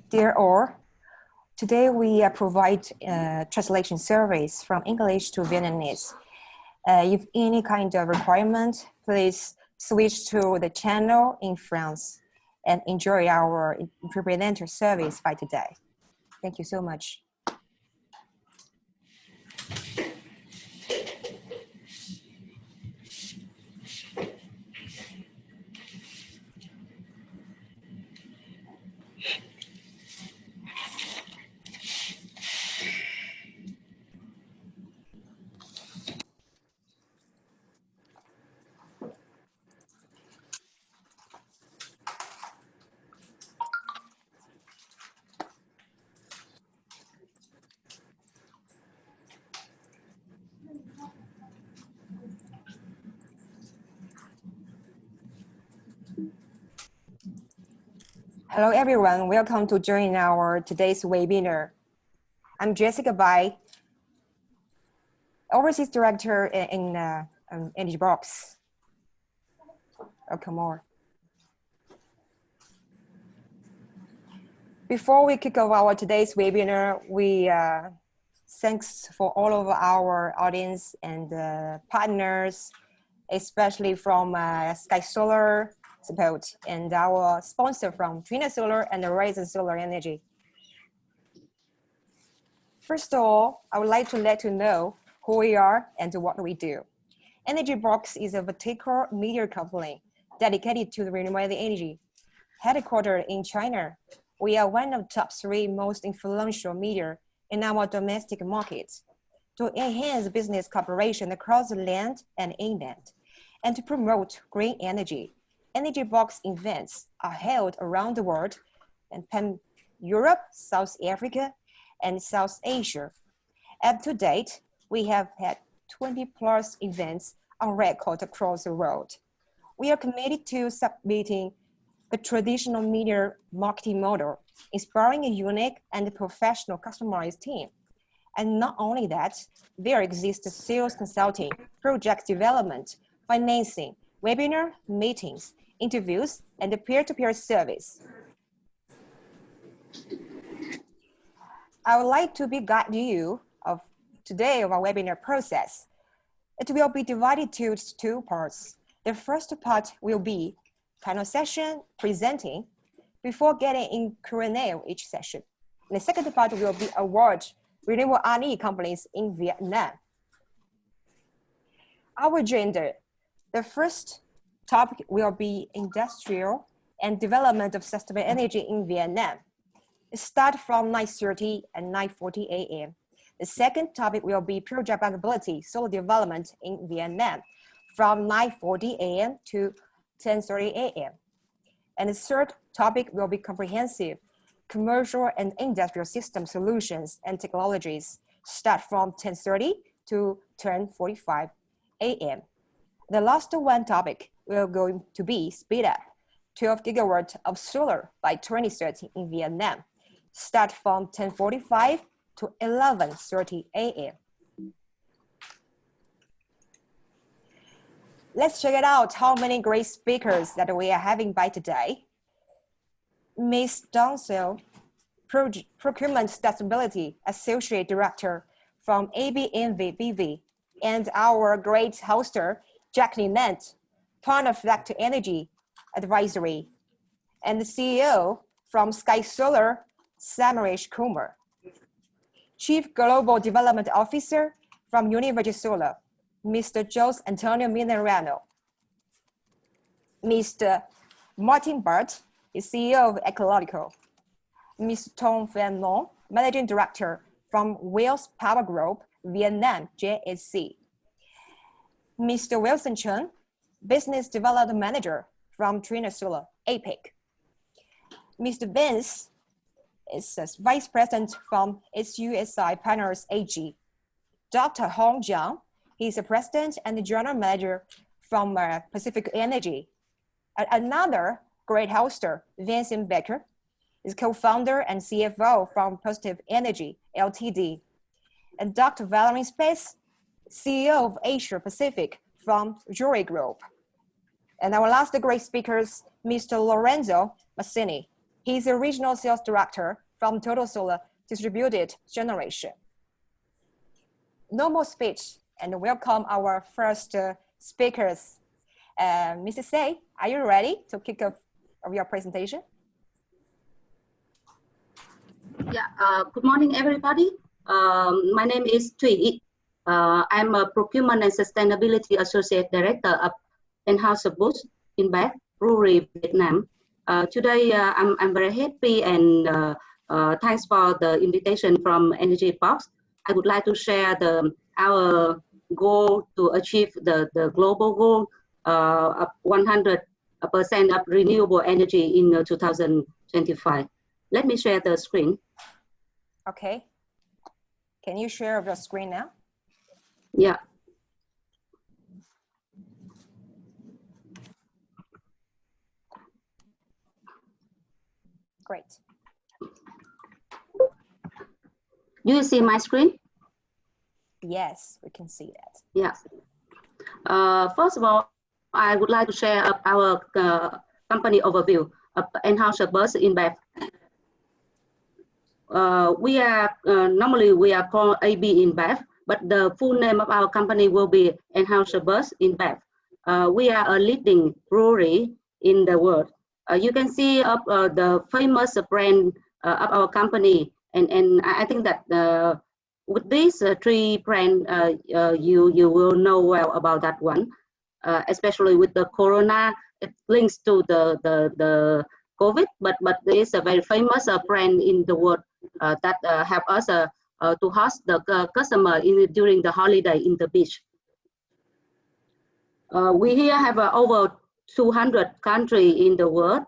Dear all, today we provide translation service from English to Vietnamese. If any kind of requirement, please switch to the channel in France and enjoy our interpreter service by today. Thank you so much. Hello everyone, welcome to join our today's webinar. I'm Jessica Bai, Overseas Director in Energy Box. Welcome more. Before we kick off our today's webinar, we thanks for all of our audience and partners, especially from Sky Solar support and our sponsor from Trina Solar and Horizon Solar Energy. First of all, I would like to let you know who we are and what we do. Energy Box is a vertical media company dedicated to the renewable energy. Headquartered in China, we are one of the top 3 most influential media in our domestic markets to enhance business cooperation across the land and inland, and to promote green energy. Energy Box events are held around the world in Europe, South Africa, and South Asia. Up to date, we have had 20+ events on record across the world. We are committed to submitting the traditional media marketing model, inspiring a unique and professional customized team. And not only that, there exists sales consulting, project development, financing, webinar, meetings, interviews, and peer-to-peer service. I would like to guide you of today of our webinar process. It will be divided to 2 parts. The first part will be panel session presenting before getting in Q&A of each session. And the second part will be award renewable energy companies in Vietnam. Our agenda, the first topic will be industrial and development of sustainable energy in Vietnam. It starts from 9:30 and 9:40 a.m. The second topic will be project bankability, solar development in Vietnam from 9:40 a.m. to 10:30 a.m. And the third topic will be comprehensive commercial and industrial system solutions and technologies, start from 10:30 to 10:45 a.m. The last one topic will going to be speed up 12 gigawatt of solar by 2030 in Vietnam, start from 10:45 to 11:30 a.m. Let's check it out how many great speakers that we are having by today. Ms. Doncel, Procurement Sustainability Associate Director from ABNV, and our great hoster, Jacqueline Nant, partner of Factor Energy Advisory, and the CEO from Sky Solar, Samarish Kumar. Chief Global Development Officer from University Solar, Mr. Jose Antonio Minerano. Mr. Martin Bart is CEO of Ecological. Mr. Tom Van Loan, Managing Director from Wales Power Group, Vietnam, JSC. Mr. Wilson Chen, Business Development Manager from Trina Solar, APEC. Mr. Vince is Vice President from SUSI Partners AG. Dr. Hong Jiang, he's the President and the General Manager from Pacific Energy. And another great hoster, Vincent Becker, is co-founder and CFO from Positive Energy, Ltd. And Dr. Valerie Space, CEO of Asia Pacific from Jury Group. And our last great speakers, Mr. Lorenzo Massini. He's a regional sales director from Total Solar Distributed Generation. No more speech, and welcome our first speakers. Mrs. Say, are you ready to kick off your presentation? Yeah, good morning, everybody. My name is Thuy. I'm a Procurement and Sustainability Associate Director of Anheuser-Busch InBev Brewery, Vietnam. Today, I'm very happy and thanks for the invitation from Energy Box. I would like to share our goal to achieve the global goal of 100% of renewable energy in 2025. Let me share the screen. Okay. Can you share your screen now? Yeah. Great. Do you see my screen? Yes, we can see that. Yeah. First of all, I would like to share our company overview of Anheuser-Busch InBev. Normally we are called AB InBev, but the full name of our company will be Anheuser-Busch InBev. We are a leading brewery in the world. You can see the famous brand of our company, and I think that with these three brands, you will know well about that one, especially with the Corona. It links to the COVID, but there is a very famous brand in the world that help us to host the customer during the holiday in the beach. We here have over 200 countries in the world.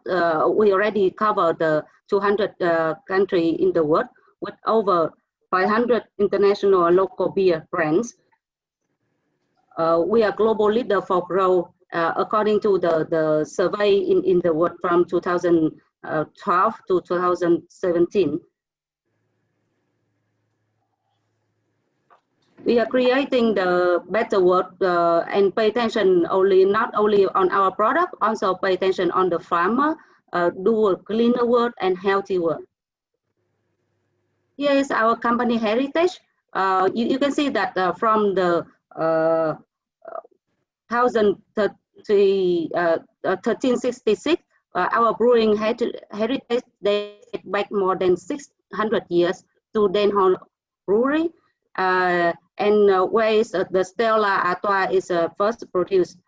We already covered the 200 countries in the world with over 500 international and local beer brands. We are global leader for growth according to the survey in the world from 2012 to 2017. We are creating the better world and pay attention not only on our product, also pay attention on the farmer, do a cleaner world and healthy world. Here is our company heritage. You can see that from the 1366, our brewing heritage dates back more than 600 years to Den Hall Brewery. Where is the Stella Artois is first produced.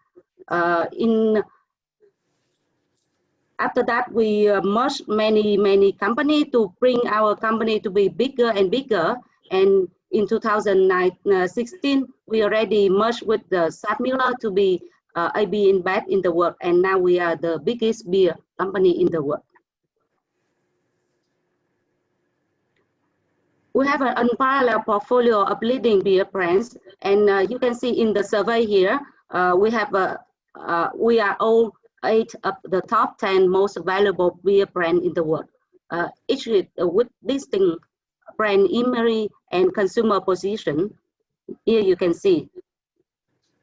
After that, we merged many companies to bring our company to be bigger and bigger. And in 2016, we already merged with the SAP to be AB InBev in the world. And now we are the biggest beer company in the world. We have an unparalleled portfolio of leading beer brands, and you can see in the survey here, we are all 8 of the top 10 most valuable beer brands in the world, each with distinct brand image and consumer position. Here you can see,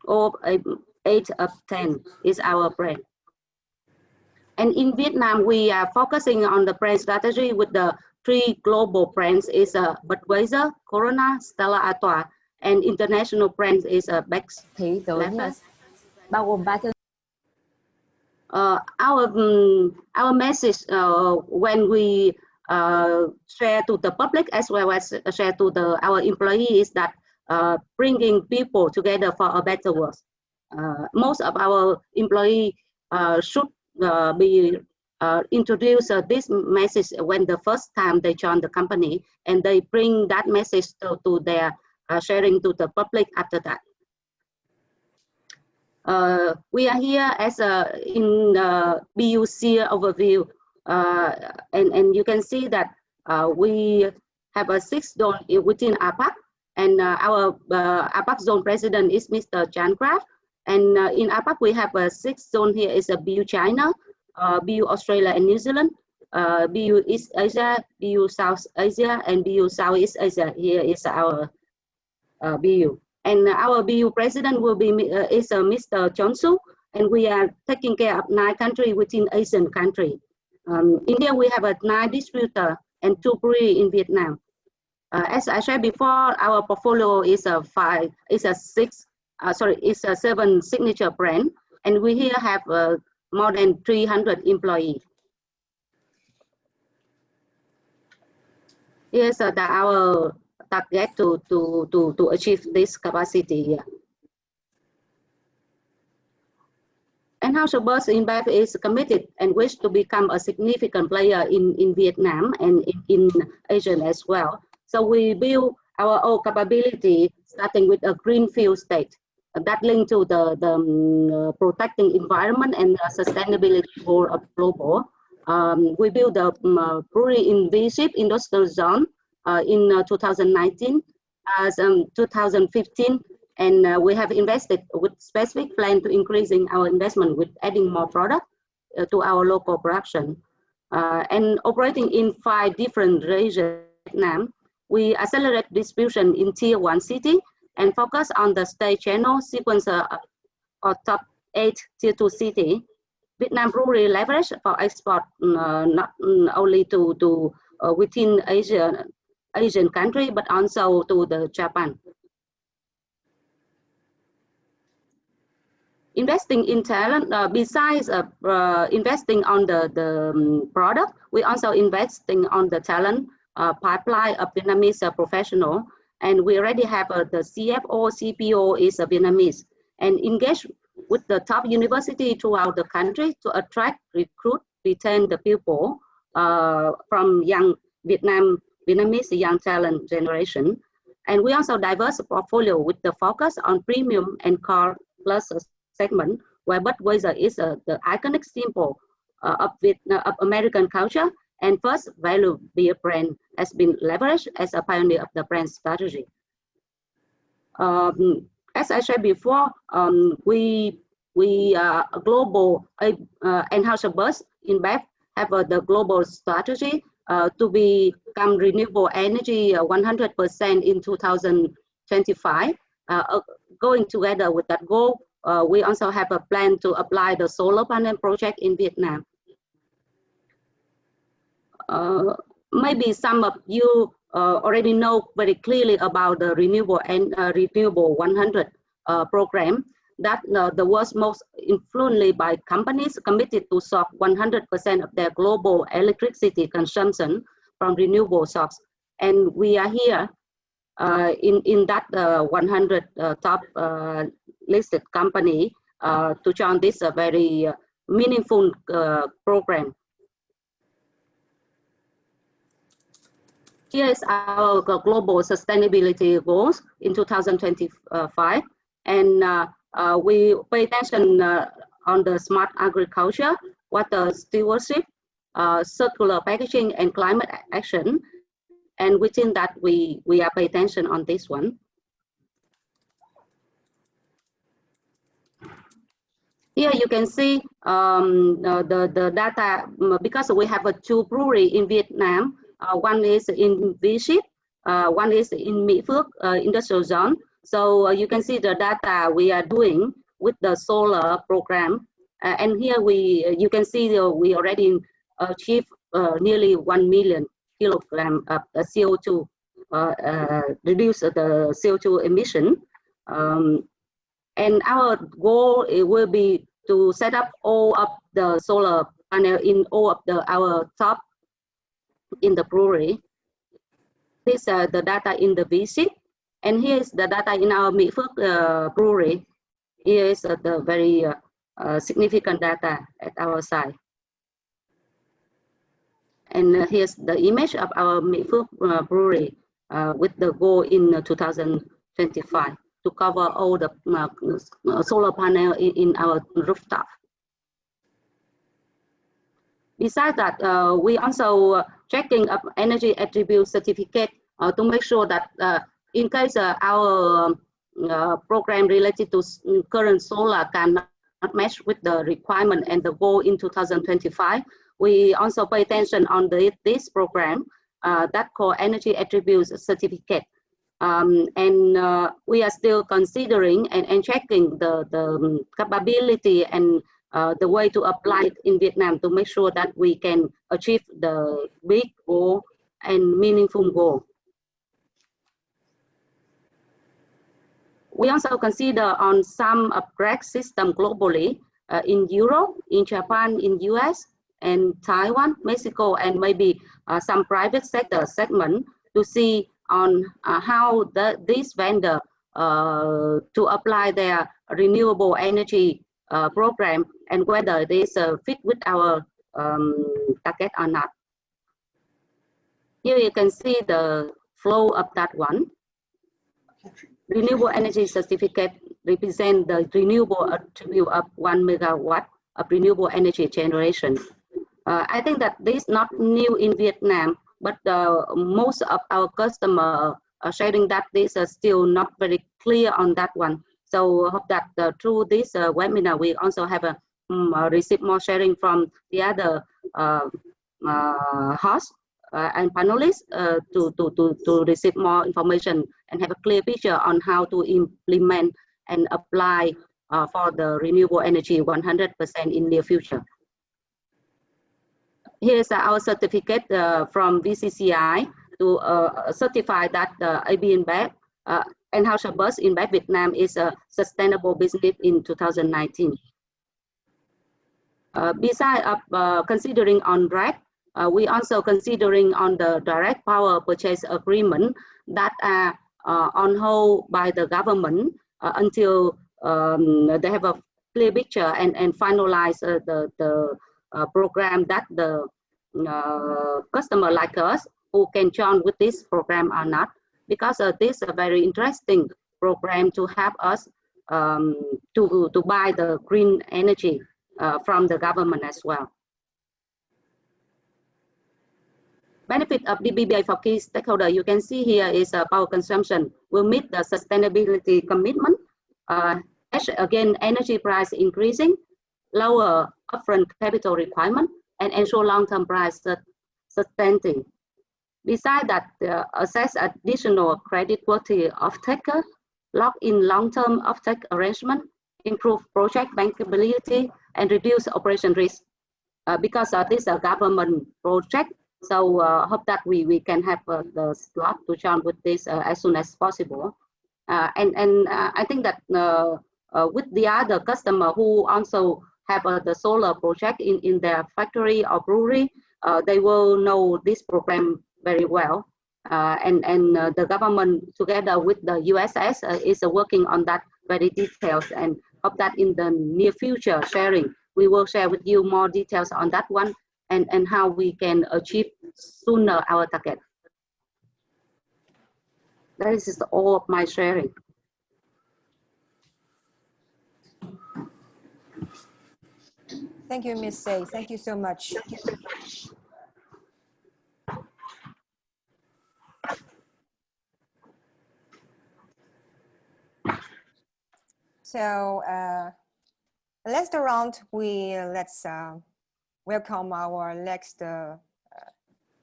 all 8 of 10 is our brand. And in Vietnam, we are focusing on the brand strategy with the 3 global brands is Budweiser, Corona, Stella Artois, and international brands is Beck's. Bao gồm 3 thương. Our message when we share to the public as well as share to our employees is that bringing people together for a better world. Most of our employees should be introduce this message when the first time they join the company, and they bring that message to their sharing to the public after that. We are here as in BUC overview, and you can see that we have a 6 zone within APAC, and our APAC zone president is Mr. Chan Kraft, and in APAC we have a 6 zone here is a BU China, BU Australia and New Zealand, BU East Asia, BU South Asia, and BU Southeast Asia. Here is our BU. And our BU president will be is Mr. Chon Su, and we are taking care of 9 countries within Asian country. India, we have 9 distributors and 2 breweries in Vietnam. As I shared before, our portfolio is a 7 signature brand, and we here have more than 300 employees. Here's our target to achieve this capacity here. Anheuser-Busch InBev is committed and wish to become a significant player in Vietnam and in Asia as well. So we build our own capability, starting with a greenfield state that link to the protecting environment and sustainability for a global. We built a brewery in V-Ship industrial zone in 2019, 2015, and we have invested with specific plan to increasing our investment with adding more product to our local production. And operating in 5 different regions in Vietnam, we accelerate distribution in Tier 1 city and focus on the state channel sequence or top 8 Tier 2 city. Vietnam brewery leverage for export not only to within Asian country, but also to the Japan. Investing in talent, besides investing on the product, we also investing on the talent pipeline of Vietnamese professional, and we already have the CFO, CPO is a Vietnamese, and engage with the top university throughout the country to attract, recruit, retain the people from young Vietnamese young talent generation. And we also diverse portfolio with the focus on premium and core plus segment, where Budweiser is the iconic symbol of American culture, and first value beer brand has been leveraged as a pioneer of the brand strategy. As I shared before, we are a global Anheuser-Busch InBev have the global strategy to become renewable energy 100% in 2025. Going together with that goal, we also have a plan to apply the solar panel project in Vietnam. Maybe some of you already know very clearly about the Renewable 100 program, that the world's most influenced by companies committed to solve 100% of their global electricity consumption from renewable sources. And we are here in that 100 top listed company to join this very meaningful program. Here is our global sustainability goals in 2025, and we pay attention on the smart agriculture, water stewardship, circular packaging, and climate action. And within that, we are pay attention on this one. Here you can see the data, because we have 2 breweries in Vietnam. One is in V-Ship, one is in Mỹ Phước industrial zone. So you can see the data we are doing with the solar program. And here you can see we already achieved nearly 1 million kilogram of CO2, reduce the CO2 emission. And our goal will be to set up all of the solar panel in all of our top in the brewery. These are the data in the V-Ship, and here is the data in our Mỹ Phước brewery. Here is the very significant data at our side. And here's the image of our Mỹ Phước brewery with the goal in 2025 to cover all the solar panel in our rooftop. Besides that, we also checking up energy attribute certificate to make sure that in case our program related to current solar cannot match with the requirement and the goal in 2025, we also pay attention on this program that called energy attributes certificate. And we are still considering and checking the capability and the way to apply it in Vietnam to make sure that we can achieve the big goal and meaningful goal. We also consider on some upgrade system globally in Europe, in Japan, in US, and Taiwan, Mexico, and maybe some private sector segment to see on how this vendor to apply their renewable energy program and whether this fit with our target or not. Here you can see the flow of that one. Renewable energy certificate represent the renewable attribute of 1 megawatt of renewable energy generation. I think that this is not new in Vietnam, but most of our customers are sharing that this is still not very clear on that one. So I hope that through this webinar, we also have receive more sharing from the other hosts and panelists to receive more information and have a clear picture on how to implement and apply for the renewable energy 100% in near future. Here's our certificate from VCCI to certify that AB InBev Anheuser Bus InBev Vietnam is a sustainable business in 2019. Besides considering on REC, we also considering on the direct power purchase agreement that are on hold by the government until they have a clear picture and finalize the program that the customer like us who can join with this program or not, because this is a very interesting program to help us to buy the green energy from the government as well. Benefit of DBBA for key stakeholder, you can see here is power consumption will meet the sustainability commitment. Again, energy price increasing, lower upfront capital requirement, and ensure long-term price certainty. Besides that, assess additional credit-worthy off-taker, lock in long-term off-take arrangement, improve project bankability, and reduce operation risk. Because this is a government project, so hope that we can have the slot to join with this as soon as possible. And I think that with the other customer who also have the solar project in their factory or brewery, they will know this program very well. And the government together with the USS is working on that very details, and hope that in the near future sharing, we will share with you more details on that one and how we can achieve sooner our target. That is all of my sharing. Thank you, Ms. Say. Thank you so much. So last round, let's welcome our next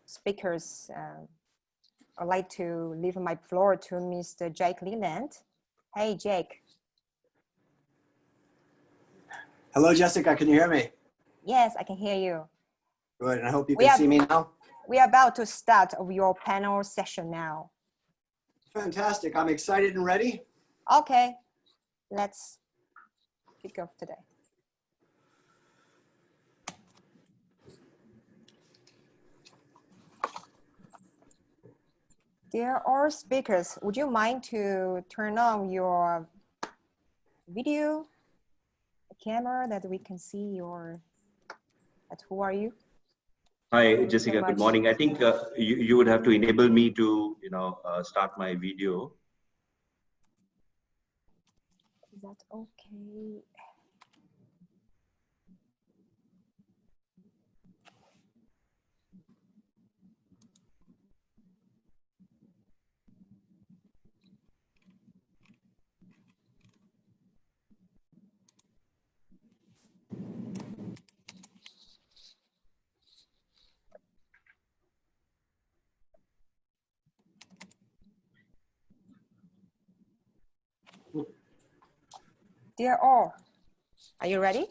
speakers. I'd like to leave my floor to Mr. Jake Leland. Hey, Jake. Hello, Jessica. Can you hear me? Yes, I can hear you. Good. And I hope you can see me now. We are about to start your panel session now. Fantastic. I'm excited and ready. Okay, let's kick off today. Dear all speakers, would you mind to turn on your video, camera, that we can see your, who are you? Hi, Jessica, good morning. I think you would have to enable me to, start my video. Is that okay? Dear all, are you ready?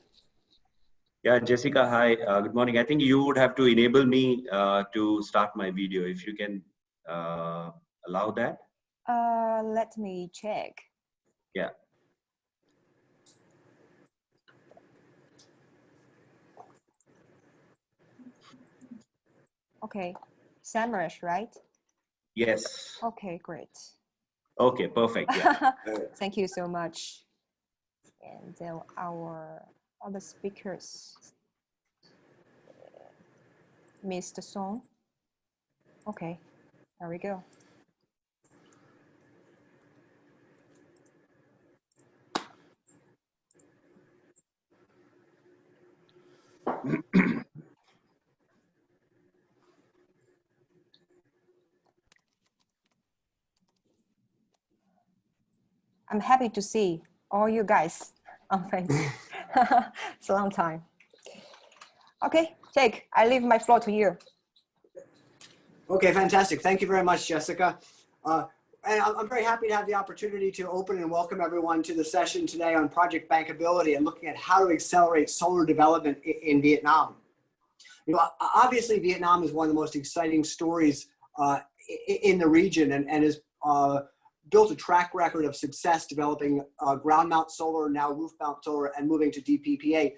Yeah, Jessica, hi. Good morning. I think you would have to enable me to start my video. If you can allow that. Let me check. Yeah. Okay, Samrush, right? Yes. Okay, great. Okay, perfect. Yeah. Thank you so much. And then our other speakers missed the song. Okay, there we go. I'm happy to see all you guys on face. It's a long time. Okay, Jake, I leave my floor to you. Okay, fantastic. Thank you very much, Jessica. And I'm very happy to have the opportunity to open and welcome everyone to the session today on project bankability and looking at how to accelerate solar development in Vietnam. You know, obviously Vietnam is one of the most exciting stories in the region and has built a track record of success developing ground mount solar, now roof mount solar, and moving to DPPA.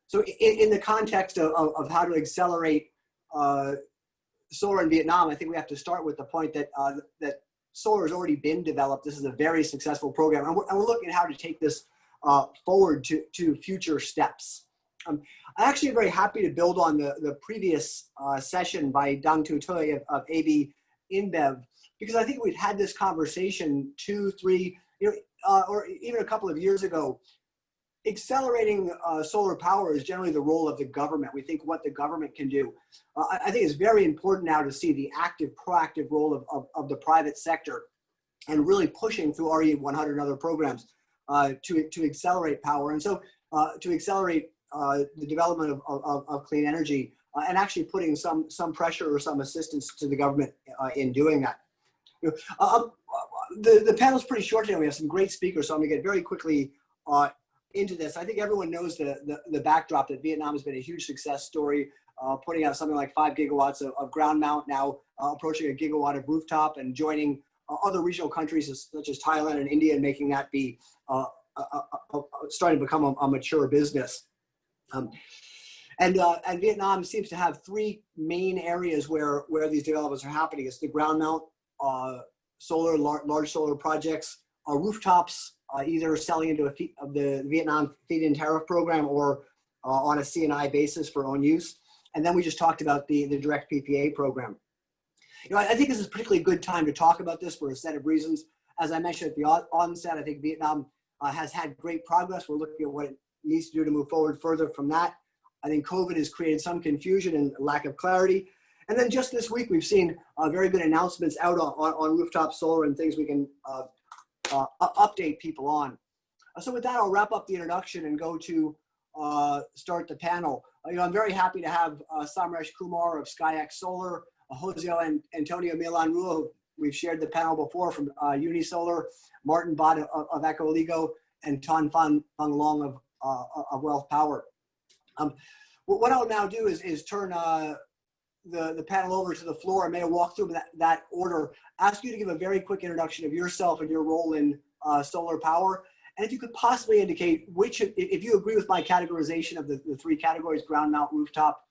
So in the context of how to accelerate solar in Vietnam, I think we have to start with the point that that solar has already been developed. This is a very successful program, and we're looking at how to take this forward to future steps. I'm actually very happy to build on the previous session by Dang Tu Thuy of AB InBev, because I think we've had this conversation 2, 3, or even a couple of years ago. Accelerating solar power is generally the role of the government. We think what the government can do. I think it's very important now to see the active, proactive role of the private sector and really pushing through RE100 and other programs to accelerate power. And so to accelerate the development of clean energy and actually putting some pressure or some assistance to the government in doing that. The panel is pretty short today. We have some great speakers, so I'm going to get very quickly into this. I think everyone knows the backdrop that Vietnam has been a huge success story, putting out something like 5 gigawatts of ground mount, now approaching a gigawatt of rooftop, and joining other regional countries such as Thailand and India, and making that be starting to become a mature business. And Vietnam seems to have 3 main areas where these developments are happening. It's the ground mount solar, large solar projects, rooftops, either selling into the Vietnam feed-in tariff program or on a C&I basis for own use. And then we just talked about the direct PPA program. I think this is a particularly good time to talk about this for a set of reasons. As I mentioned at the onset, I think Vietnam has had great progress. We're looking at what it needs to do to move forward further from that. I think COVID has created some confusion and lack of clarity. And then just this week, we've seen very good announcements out on rooftop solar and things we can update people on. So with that, I'll wrap up the introduction and go to start the panel. I'm very happy to have Samresh Kumar of SkyX Solar, Jose and Antonio Milan Rua, who we've shared the panel before, from Unisolar, Martin Bott of Ecoligo, and Ton Phang Long of Wealth Power. What I'll now do is turn the panel over to the floor. I may walk through that order. Ask you to give a very quick introduction of yourself and your role in solar power. And if you could possibly indicate if you agree with my categorization of the 3 categories, ground mount, rooftop,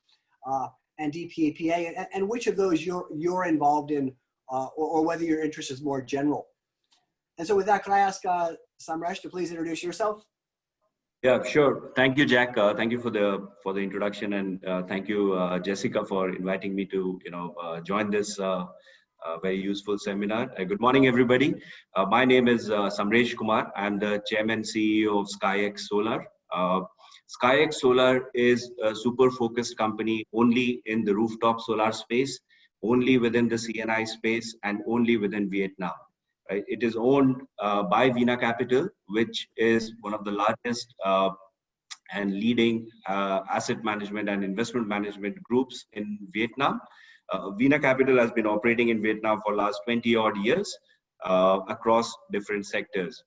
and DPPA, and which of those you're involved in, or whether your interest is more general. And so with that, can I ask Samresh to please introduce yourself? Yeah, sure. Thank you, Jack. Thank you for the introduction, and thank you, Jessica, for inviting me to join this very useful seminar. Good morning, everybody. My name is Samresh Kumar. I'm the Chairman CEO of SkyX Solar. SkyX Solar is a super focused company only in the rooftop solar space, only within the C&I space, and only within Vietnam. Right? It is owned by Vina Capital, which is one of the largest and leading asset management and investment management groups in Vietnam. Vina Capital has been operating in Vietnam for the last 20 odd years across different sectors.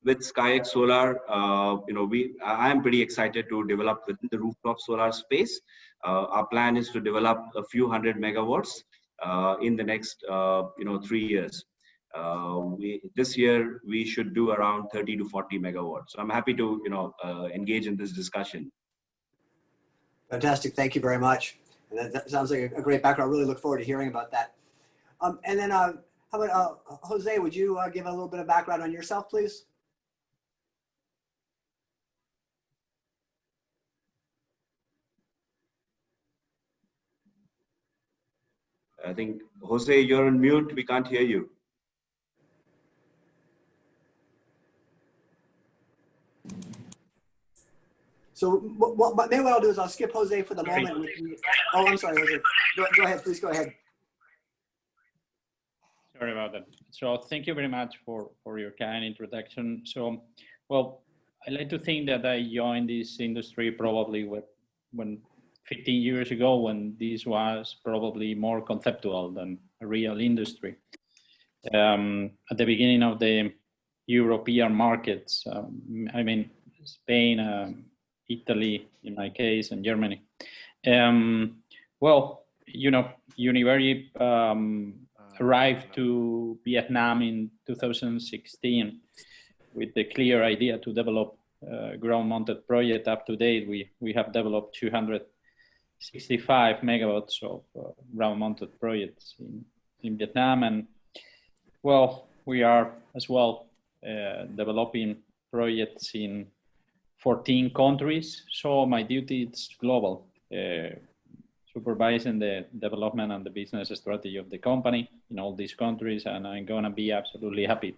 with SkyX Solar, I am pretty excited to develop within the rooftop solar space. Our plan is to develop a few hundred megawatts in the next 3 years. This year we should do around 30 to 40 megawatts. So I'm happy to engage in this discussion. Fantastic, thank you very much. And that sounds like a great background. I really look forward to hearing about that. And then how about Jose, would you give a little bit of background on yourself, please? I think, Jose, you're on mute. We can't hear you. So maybe what I'll do is I'll skip Jose for the moment. Oh, I'm sorry, Jose. Go ahead, please go ahead. Sorry about that. So thank you very much for your kind introduction. So, well, I like to think that I joined this industry probably when 15 years ago, when this was probably more conceptual than a real industry. At the beginning of the European markets, I mean, Spain, Italy, in my case, and Germany. Well, Universal arrived to Vietnam in 2016 with the clear idea to develop a ground-mounted project. Up to date, we have developed 265 megawatts of ground-mounted projects in Vietnam, and well, we are as well developing projects in 14 countries. So my duty is global, supervising the development and the business strategy of the company in all these countries. And I'm gonna be absolutely happy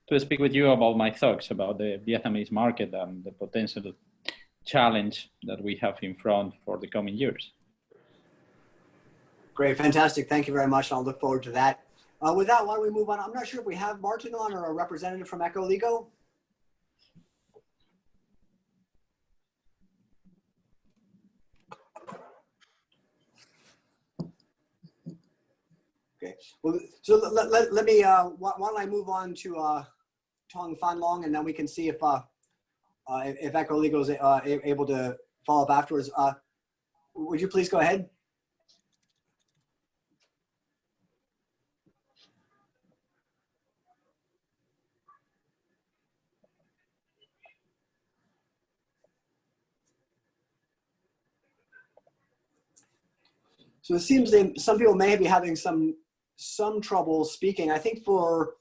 to speak with you about my thoughts about the Vietnamese market and the potential challenge that we have in front for the coming years. Great, fantastic. Thank you very much. I'll look forward to that. With that, why don't we move on? I'm not sure if we have Martin on or a representative from Ecoligo. Okay, well, so let me, why don't I move on to Tong Fan Long, and then we can see if Ecoligo is able to follow up afterwards. Would you please go ahead? So it seems that some people may be having some trouble speaking. I think for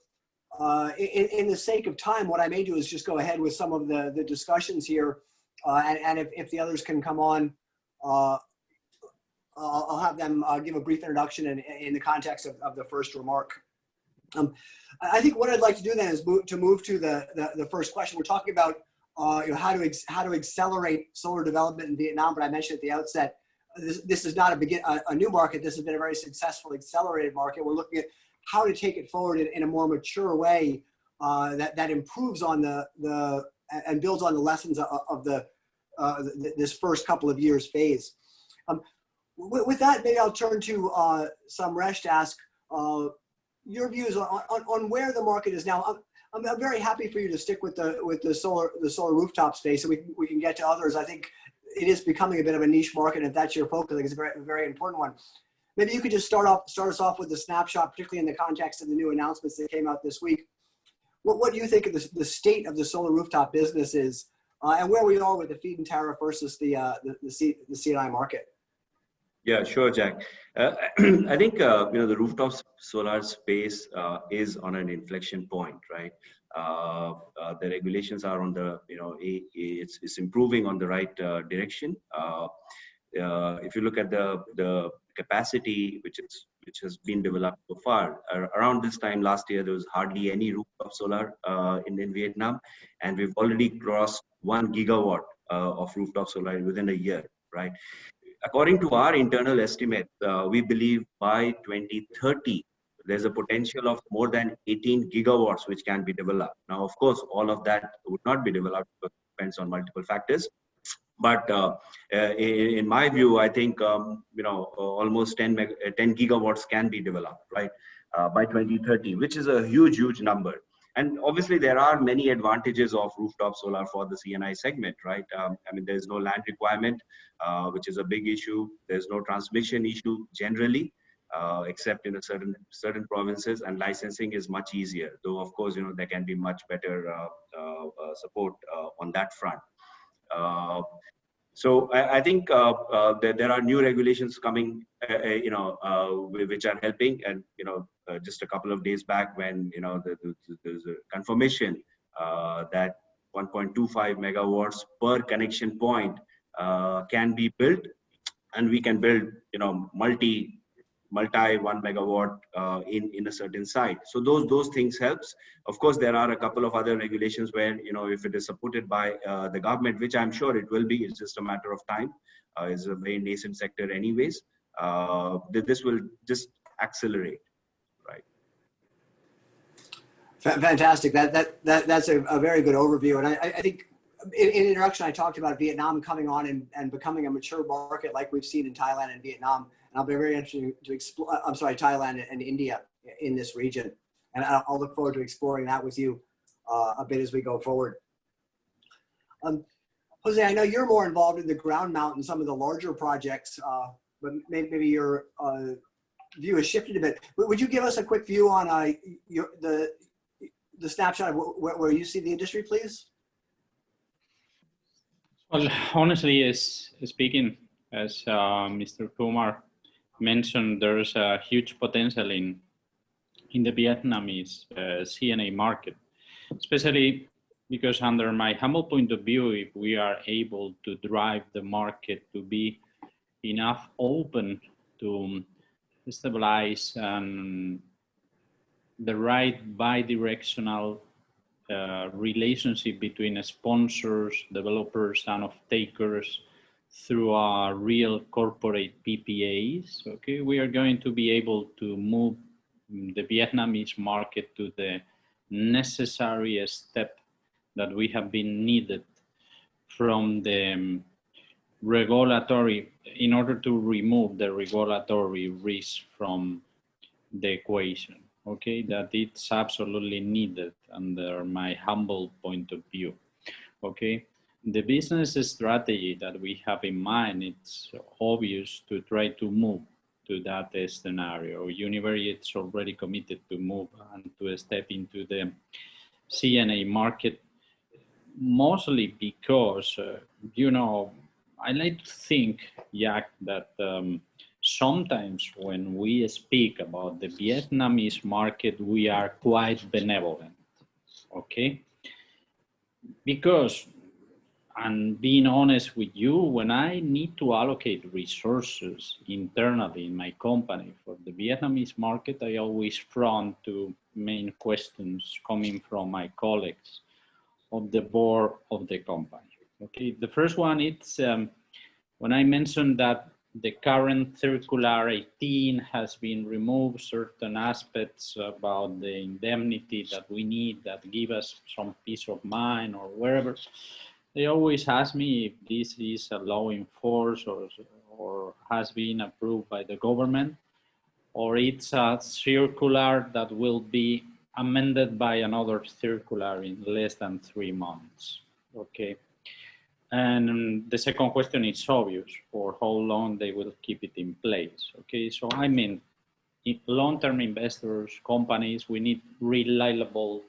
in the sake of time, what I may do is just go ahead with some of the discussions here, and if the others can come on, I'll have them give a brief introduction in the context of the first remark. I think what I'd like to do then is move to the first question. We're talking about how to accelerate solar development in Vietnam, but I mentioned at the outset, this is not a new market. This has been a very successful accelerated market. We're looking at how to take it forward in a more mature way that improves on and builds on the lessons of this first couple of years phase. With that, maybe I'll turn to Samresh to ask your views on where the market is now. I'm very happy for you to stick with the solar rooftop space, and we can get to others. I think it is becoming a bit of a niche market. If that's your focus, I think it's a very, very important one. Maybe you could just start us off with the snapshot, particularly in the context of the new announcements that came out this week. What do you think of the state of the solar rooftop business is, and where we are with the feed-in tariff versus the C&I market? Yeah, sure, Jack. I think the rooftop solar space is on an inflection point, right? The regulations are on the it's improving on the right direction. If you look at the capacity which has been developed so far, around this time last year there was hardly any rooftop solar in Vietnam, and we've already crossed 1 gigawatt of rooftop solar within a year, right? According to our internal estimates, we believe by 2030, there's a potential of more than 18 gigawatts which can be developed. Now, of course, all of that would not be developed because it depends on multiple factors. But in my view, I think almost 10 gigawatts can be developed, right, by 2030, which is a huge number. And obviously, there are many advantages of rooftop solar for the C&I segment, right? I mean, there's no land requirement, which is a big issue. There's no transmission issue generally, except in a certain provinces, and licensing is much easier. Though, of course, there can be much better support on that front. So I think there are new regulations coming, which are helping. And just a couple of days back, when there's a confirmation that 1.25 megawatts per connection point can be built, and we can build multi 1 megawatt in a certain site. So those things helps. Of course, there are a couple of other regulations where if it is supported by the government, which I'm sure it will be, it's just a matter of time. It's a very nascent sector anyways. This will just accelerate, right? Fantastic. That's a very good overview. And I think in introduction, I talked about Vietnam coming on and becoming a mature market like we've seen in Thailand and Vietnam. And I'll be very interested to explore, Thailand and India in this region. And I'll look forward to exploring that with you a bit as we go forward. Jose, I know you're more involved in the ground mount and some of the larger projects, but maybe your view has shifted a bit. Would you give us a quick view on the snapshot of where you see the industry, please? Well, honestly, speaking, as Mr. Kumar mentioned, there's a huge potential in the Vietnamese CNA market, especially because under my humble point of view, if we are able to drive the market to be enough open to stabilize and the right bidirectional relationship between sponsors, developers, and off-takers through our real corporate PPAs, okay, we are going to be able to move the Vietnamese market to the necessary step that we have been needed from the regulatory, in order to remove the regulatory risk from the equation, okay, that it's absolutely needed under my humble point of view, okay. The business strategy that we have in mind, it's obvious to try to move to that scenario. Universal it's already committed to move and to step into the CNA market, mostly because, I like to think, Jack, that sometimes when we speak about the Vietnamese market, we are quite benevolent, okay? Because, and being honest with you, when I need to allocate resources internally in my company for the Vietnamese market, I always front to main questions coming from my colleagues of the board of the company. Okay, the first one, it's when I mentioned that the current Circular 18 has been removed, certain aspects about the indemnity that we need that give us some peace of mind or wherever. They always ask me if this is a law in force or has been approved by the government, or it's a circular that will be amended by another circular in less than 3 months, okay? And the second question is obvious, for how long they will keep it in place, okay? So I mean, long-term investors, companies, we need reliable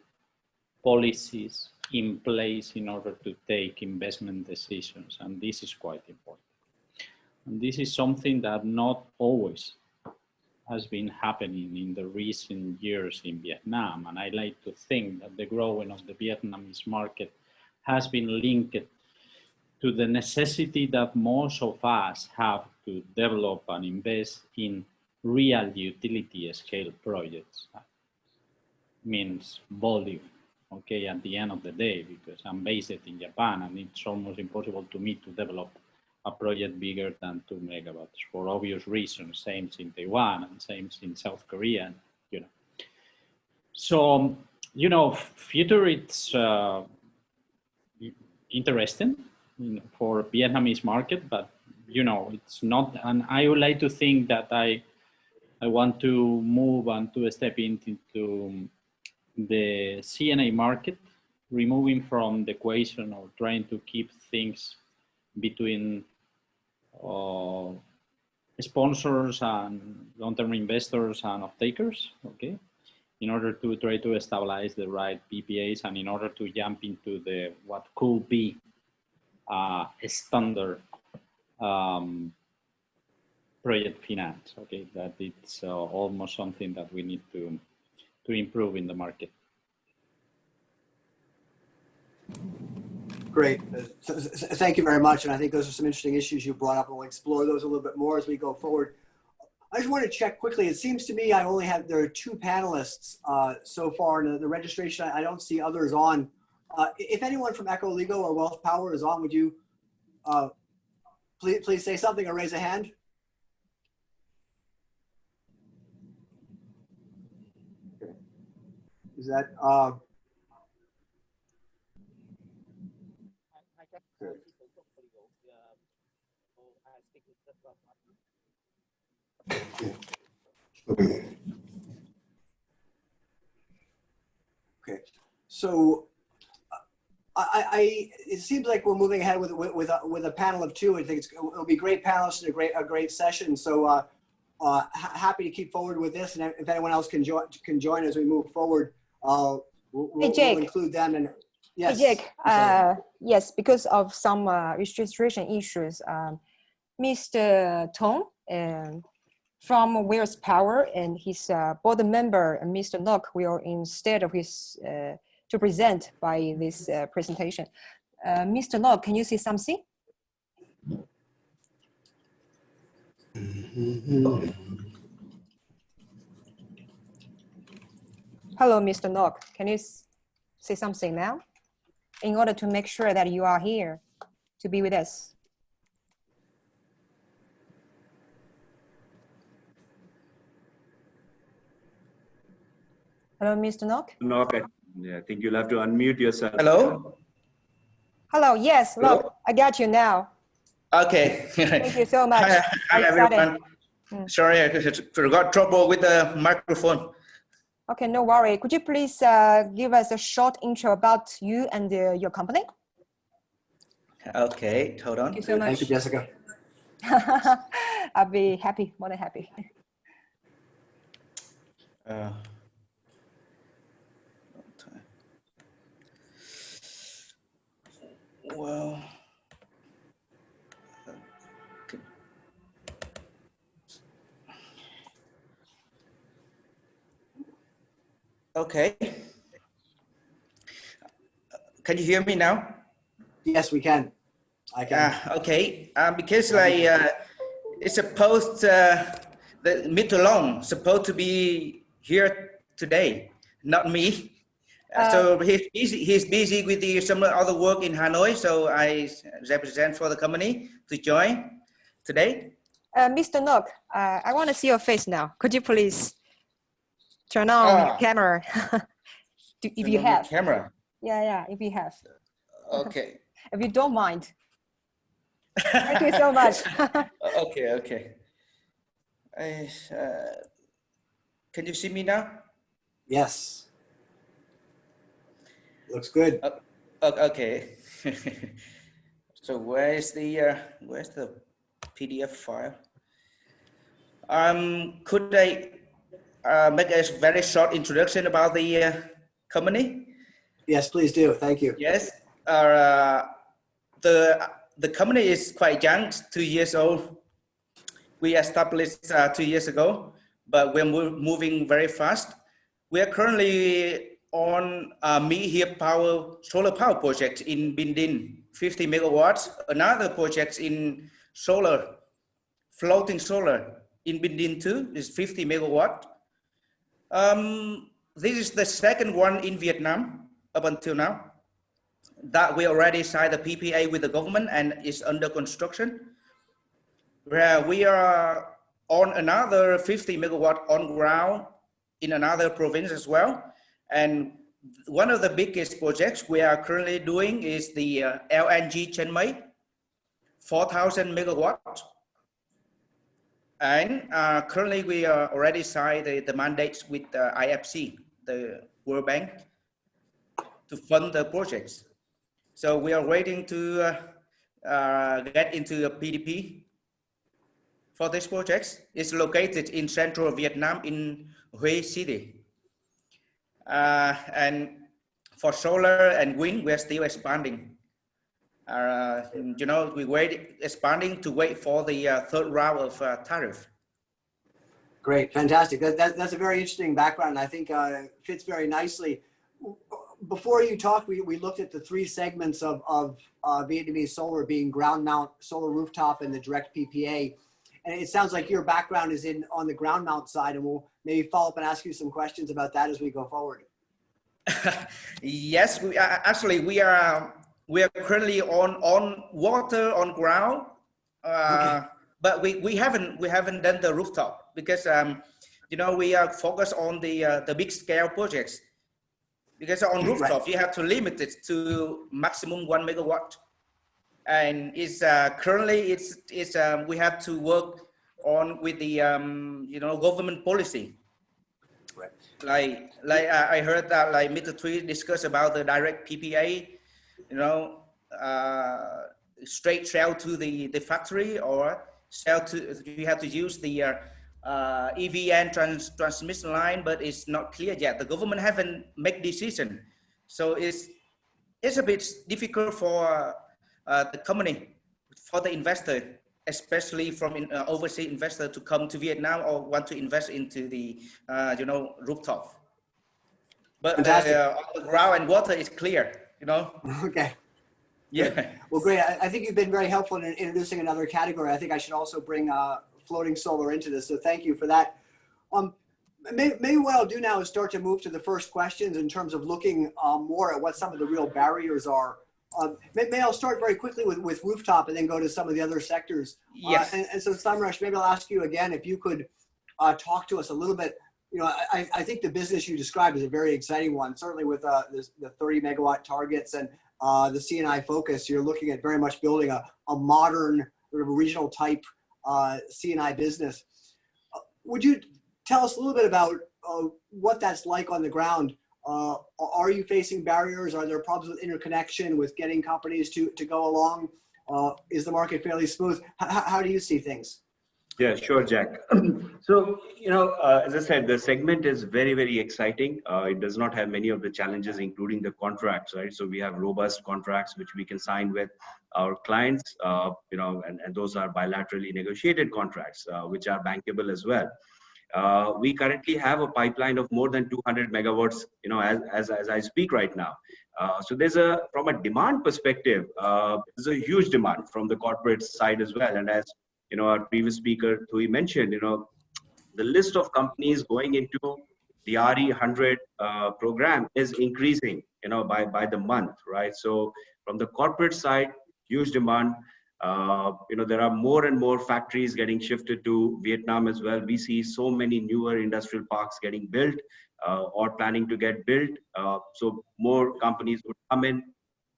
policies in place in order to take investment decisions, and this is quite important. And this is something that not always has been happening in the recent years in Vietnam, and I like to think that the growing of the Vietnamese market has been linked to the necessity that most of us have to develop and invest in real utility scale projects. That means volume. Okay, at the end of the day, because I'm based in Japan and it's almost impossible to me to develop a project bigger than 2 megawatts for obvious reasons, same in Taiwan and same in South Korea, So, future it's interesting for Vietnamese market, but it's not, and I would like to think that I want to move and to step into the CNA market, removing from the equation or trying to keep things between sponsors and long-term investors and off-takers, okay, in order to try to stabilize the right PPAs and in order to jump into the what could be a standard project finance, okay, that it's almost something that we need to improve in the market. Great. Thank you very much. And I think those are some interesting issues you brought up, and we'll explore those a little bit more as we go forward. I just want to check quickly. It seems to me there are 2 panelists so far in the registration. I don't see others on. If anyone from Ecoligo or Welsh Power is on, would you please say something or raise a hand? Okay. Is that Okay, so it seems like we're moving ahead with a panel of 2. I think it'll be great panelists and a great session. So happy to keep forward with this, and if anyone else can join as we move forward, we'll include them. And yes, hey Jake, yes, because of some registration issues, Mr. Tong from Welsh Power and his board member, Mr. Nock, will instead of his to present by this presentation. Mr. Nock, can you say something? Hello, Mr. Nock. Can you say something now? In order to make sure that you are here to be with us. Hello, Mr. Nock. Nock, yeah, I think you'll have to unmute yourself. Hello? Hello, yes, Hello? look, I got you now. Okay. Thank you so much. Hi everyone. Sorry, I got trouble with the microphone. Okay, no worry. Could you please give us a short intro about you and your company? Okay, hold on. Thank you so much. Thank you, Jessica. I'll be happy, more than happy. Well, okay. Can you hear me now? Yes, we can. I can. Okay. Because it's supposed the mid to long supposed to be here today, not me. So he's busy with some other work in Hanoi. So I represent for the company to join today. Mr. Nock, I want to see your face now. Could you please turn on your camera? If you have. Camera. Yeah, if you have. Okay. If you don't mind. Thank you so much. Okay. Can you see me now? Yes. Looks good. Okay. So where's the PDF file? Could I make a very short introduction about the company? Yes, please do. Thank you. Yes. The company is quite young, 2 years old. We established 2 years ago, but we're moving very fast. We are currently on Mihir Power solar power project in Bindin, 50 megawatts. Another project in solar, floating solar in Bindin too is 50 megawatt. This is the second one in Vietnam up until now that we already signed the PPA with the government and is under construction. We are on another 50 megawatt on ground in another province as well. And one of the biggest projects we are currently doing is the LNG Chiang Mai, 4,000 megawatts. And currently we are already signed the mandates with the IFC, the World Bank to fund the projects. So we are waiting to get into a PDP for this project. It's located in central Vietnam in Hue City. And for solar and wind, we're still expanding. You know, expanding to wait for the third round of tariff. Great, fantastic. That's a very interesting background. I think fits very nicely. Before you talked, we looked at the three segments of Vietnamese solar being ground mount, solar rooftop, and the direct PPA. And it sounds like your background is on the ground mount side, and we'll maybe follow up and ask you some questions about that as we go forward. Yes, we are currently on water on ground, Okay. but we haven't done the rooftop because you know, we are focused on the big scale projects, because on rooftop you have to limit it to maximum 1 megawatt, and it's currently we have to work on with the you know, government policy. Like I heard that like Mr. Thuy discussed about the direct PPA, you know, straight sell to the factory, or sell to, you have to use the EVN transmission line, but it's not clear yet. The government haven't made decision, so it's a bit difficult for the company, for the investor, especially from overseas investor, to come to Vietnam or want to invest into the you know, rooftop. But the ground and water is clear, you know. Okay. Yeah. Good. Well, great. I think you've been very helpful in introducing another category. I think I should also bring floating solar into this. So thank you for that. Maybe what I'll do now is start to move to the first questions in terms of looking more at what some of the real barriers are. Maybe I'll start very quickly with rooftop and then go to some of the other sectors. Yes. And so Samrush, maybe I'll ask you again if you could talk to us a little bit. You know, I think the business you described is a very exciting one, certainly with the 30 megawatt targets and the C&I focus. You're looking at very much building a modern sort of regional type C&I business. Would you tell us a little bit about what that's like on the ground? Are you facing barriers? Are there problems with interconnection, with getting companies to go along? Is the market fairly smooth? How do you see things? Yeah, sure, Jack. So, you know, as I said, the segment is very, very exciting. It does not have many of the challenges, including the contracts, right? So we have robust contracts which we can sign with our clients, you know, and those are bilaterally negotiated contracts, which are bankable as well. We currently have a pipeline of more than 200 megawatts, you know, as I speak right now. So there's from a demand perspective, there's a huge demand from the corporate side as well. And as you know, our previous speaker, Thuy, mentioned, you know, the list of companies going into the RE100 program is increasing, you know, by the month, right? So from the corporate side, huge demand. You know, there are more and more factories getting shifted to Vietnam as well. We see so many newer industrial parks getting built or planning to get built. So more companies would come in.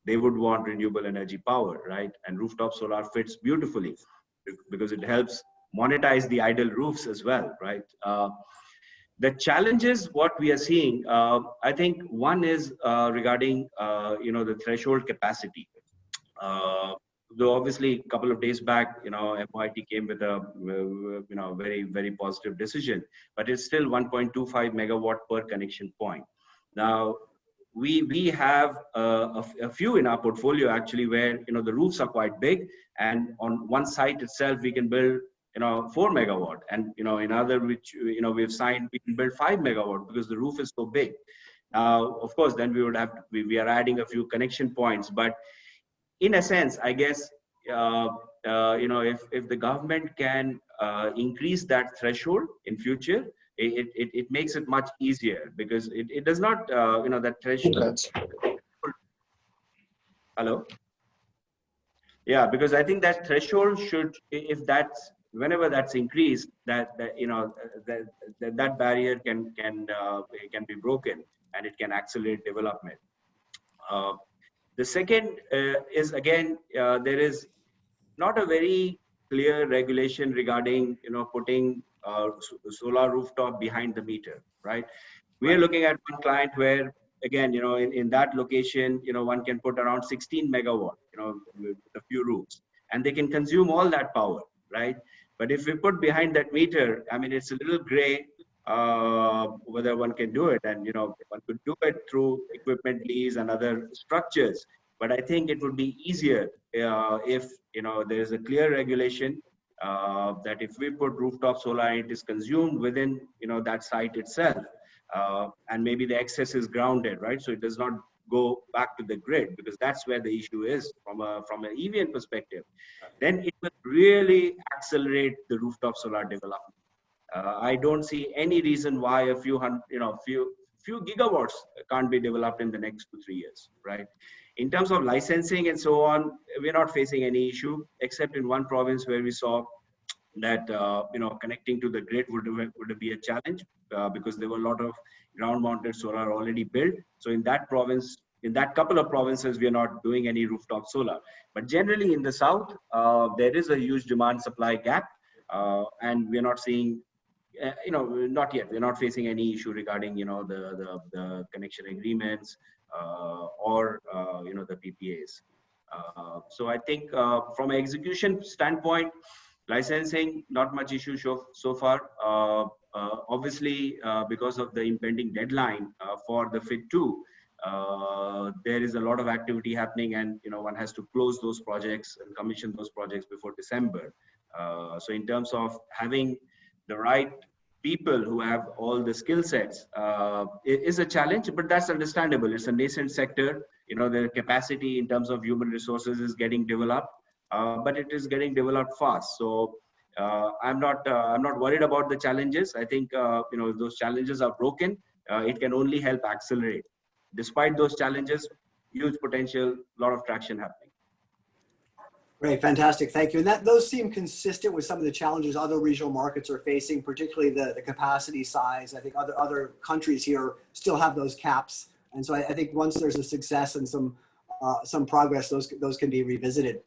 They would want renewable energy power, right? And rooftop solar fits beautifully because it helps monetize the idle roofs as well, right? The challenges, what we are seeing, I think one is regarding, you know, the threshold capacity. Though obviously a couple of days back, you know, MIT came with a, you know, very, very positive decision, but it's still 1.25 megawatt per connection point. Now, we have a few in our portfolio actually where, you know, the roofs are quite big, and on one site itself, we can build, you know, 4 megawatt, and, you know, in other which, you know, we've signed, we can build 5 megawatt because the roof is so big. Now, of course, then we would have to, we are adding a few connection points, but in a sense, I guess, you know, if the government can increase that threshold in future, it makes it much easier, because it does not, you know, that threshold. Hello? Yeah, because I think that threshold should, if that's, whenever that's increased, that you know, that barrier can be broken, and it can accelerate development. The second is, again, there is not a very clear regulation regarding, you know, putting solar rooftop behind the meter, right? We are looking at one client where, again, in that location, one can put around 16 megawatt, with a few roofs, and they can consume all that power, right? But if we put behind that meter, I mean, it's a little gray whether one can do it, and one could do it through equipment lease and other structures. But I think it would be easier if there is a clear regulation that if we put rooftop solar, it is consumed within that site itself, and maybe the excess is grounded, right? So it does not go back to the grid, because that's where the issue is from an EVN perspective. Then it will really accelerate the rooftop solar development. I don't see any reason why a few gigawatts can't be developed in the next 2-3 years, right? In terms of licensing and so on, we're not facing any issue, except in one province where we saw that connecting to the grid would be a challenge because there were a lot of ground-mounted solar already built. So in that province, in that couple of provinces, we are not doing any rooftop solar. But generally in the south, there is a huge demand-supply gap, and we are not seeing. Not yet. We're not facing any issue regarding, the connection agreements or, the PPAs. So I think from an execution standpoint, licensing, not much issue so far. Obviously, because of the impending deadline for the FIT 2, there is a lot of activity happening, and one has to close those projects and commission those projects before December. So in terms of having the right people who have all the skill sets is a challenge, but that's understandable. It's a nascent sector. The capacity in terms of human resources is getting developed, but it is getting developed fast. So I'm not worried about the challenges. I think if those challenges are broken, it can only help accelerate. Despite those challenges, huge potential, a lot of traction happening. Great, fantastic, thank you. And those seem consistent with some of the challenges other regional markets are facing, particularly the capacity size. I think other countries here still have those caps, and so I think once there's a success and some progress, those can be revisited.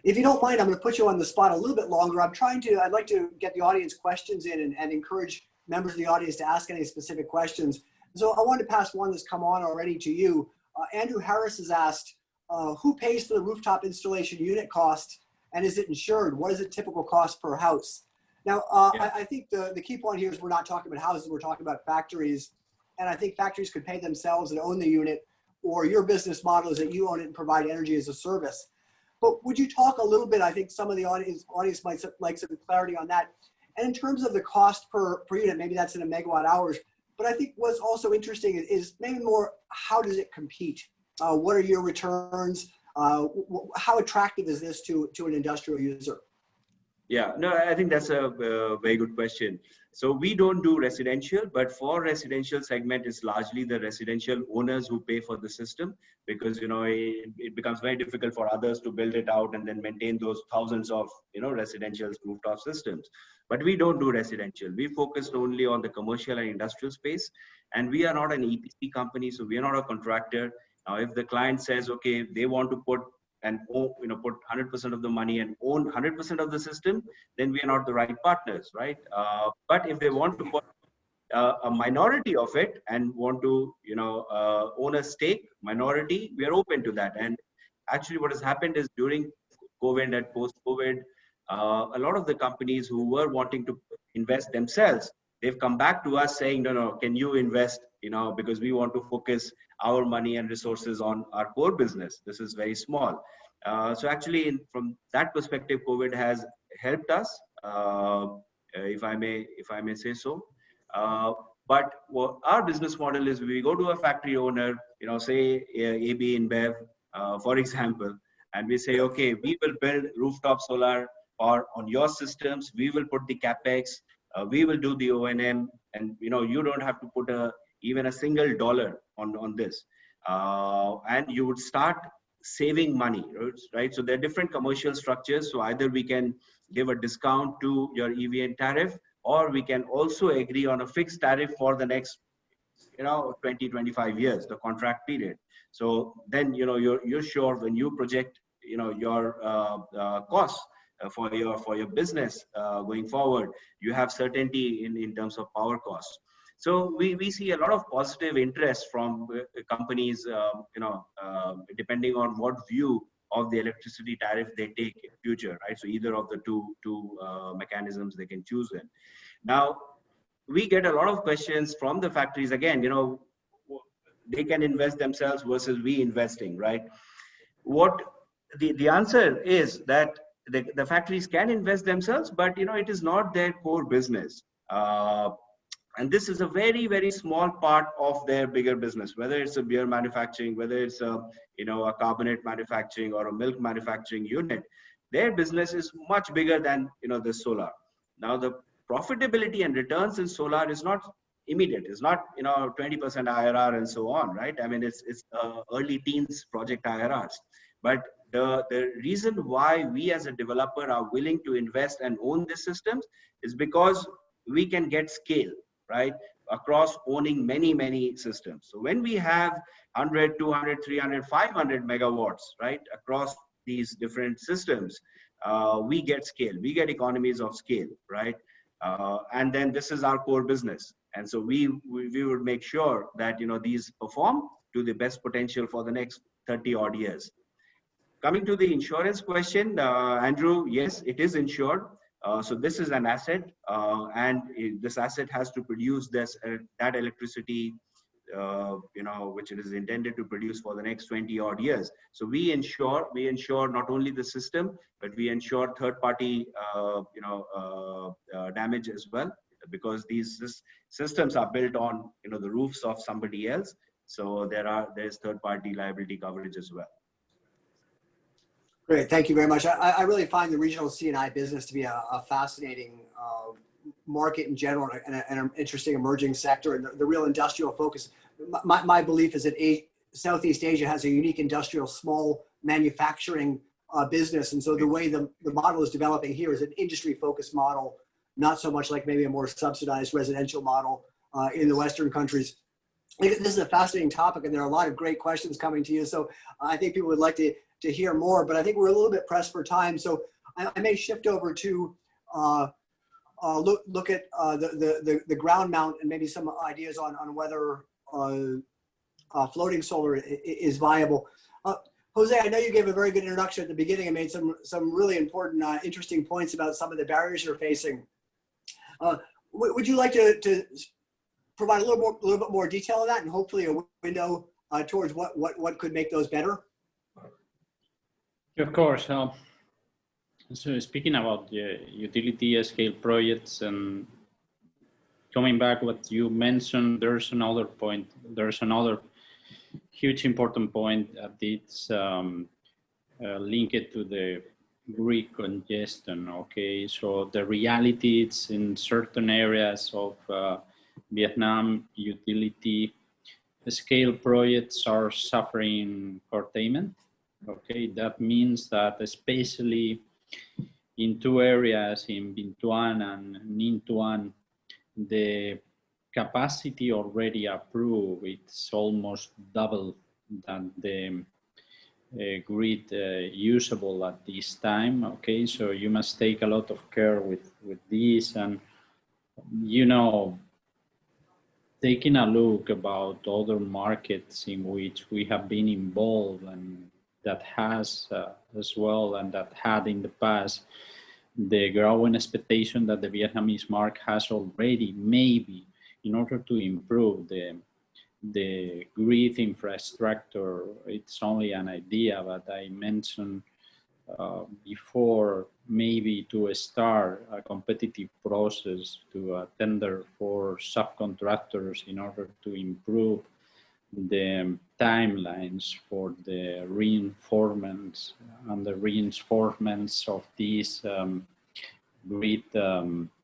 If you don't mind, I'm going to put you on the spot a little bit longer. I'd like to get the audience questions in and encourage members of the audience to ask any specific questions. So I wanted to pass one that's come on already to you. Andrew Harris has asked, who pays for the rooftop installation unit cost, and is it insured? What is a typical cost per house? Now, I think the key point here is we're not talking about houses, we're talking about factories. And I think factories could pay themselves and own the unit, or your business model is that you own it and provide energy as a service. But would you talk a little bit, I think some of the audience might like some clarity on that. And in terms of the cost per unit, maybe that's in a megawatt hours. But I think what's also interesting is maybe more, how does it compete? What are your returns? How attractive is this to an industrial user? Yeah, no, I think that's a very good question. So we don't do residential, but for residential segment, it's largely the residential owners who pay for the system, because it becomes very difficult for others to build it out and then maintain those thousands of residential rooftop systems. But we don't do residential. We focus only on the commercial and industrial space, and we are not an EPC company, so we are not a contractor. Now, if the client says, okay, they want to put 100% of the money and own 100% of the system, then we are not the right partners, right? But if they want to put a minority of it and want to, own a stake minority, we are open to that. And actually, what has happened is during COVID and post-COVID, a lot of the companies who were wanting to invest themselves, they've come back to us saying, no, can you invest? Because we want to focus our money and resources on our core business. This is very small. So actually, from that perspective, COVID has helped us, if I may say so. But our business model is, we go to a factory owner, say AB InBev, for example, and we say, okay, we will build rooftop solar on your systems. We will put the capex. We will do the O&M, and you don't have to put even a single dollar on this, and you would start saving money, right? So there are different commercial structures. So either we can give a discount to your EVN tariff, or we can also agree on a fixed tariff for the next 20-25 years, the contract period. So then you're sure when you project your costs for your business going forward, you have certainty in terms of power costs. So we see a lot of positive interest from companies, depending on what view of the electricity tariff they take in future, right? So either of the two mechanisms they can choose in. Now, we get a lot of questions from the factories again, they can invest themselves versus we investing, right? What the answer is that the factories can invest themselves, but it is not their core business. And this is a very, very small part of their bigger business, whether it's a beer manufacturing, whether it's a carbonate manufacturing or a milk manufacturing unit. Their business is much bigger than the solar. Now, the profitability and returns in solar is not immediate. It's not 20% IRR and so on, right? I mean, it's early teens project IRRs. But the reason why we as a developer are willing to invest and own these systems is because we can get scale, right, across owning many, many systems. So when we have 100, 200, 300, 500 megawatts, right, across these different systems, we get scale, we get economies of scale, right? And then this is our core business. And so we would make sure that, these perform to the best potential for the next 30 odd years. Coming to the insurance question, Andrew, yes, it is insured. So this is an asset, and this asset has to produce that electricity, which it is intended to produce for the next 20 odd years. So we ensure not only the system, but we ensure third-party, damage as well, because these systems are built on, the roofs of somebody else. So there's third-party liability coverage as well. Great, thank you very much. I really find the regional C&I business to be a fascinating market in general and an interesting emerging sector, and the real industrial focus. My belief is that Southeast Asia has a unique industrial small manufacturing business, and so the way the model is developing here is an industry-focused model, not so much like maybe a more subsidized residential model in the Western countries. This is a fascinating topic, and there are a lot of great questions coming to you, so I think people would like to hear more, but I think we're a little bit pressed for time. So I may shift over to look at the ground mount and maybe some ideas on whether floating solar is viable. Jose, I know you gave a very good introduction at the beginning and made some really important, interesting points about some of the barriers you're facing. Would you like to provide a little bit more detail on that, and hopefully a window towards what could make those better? Of course. So speaking about the utility scale projects, and coming back what you mentioned, there's another point. There's another huge important point that it's linked to the grid congestion. Okay, so the reality is in certain areas of Vietnam, utility scale projects are suffering curtailment. Okay, that means that especially in two areas, in Binh Tuan and Ninh Tuan, the capacity already approved, it's almost double than the grid usable at this time. Okay, so you must take a lot of care with this, and taking a look about other markets in which we have been involved and that has as well, and that had in the past, the growing expectation that the Vietnamese market has already, maybe in order to improve the grid infrastructure. It's only an idea, but I mentioned before, maybe to start a competitive process to tender for subcontractors in order to improve the timelines for the reinforcements and the reinforcements of this grid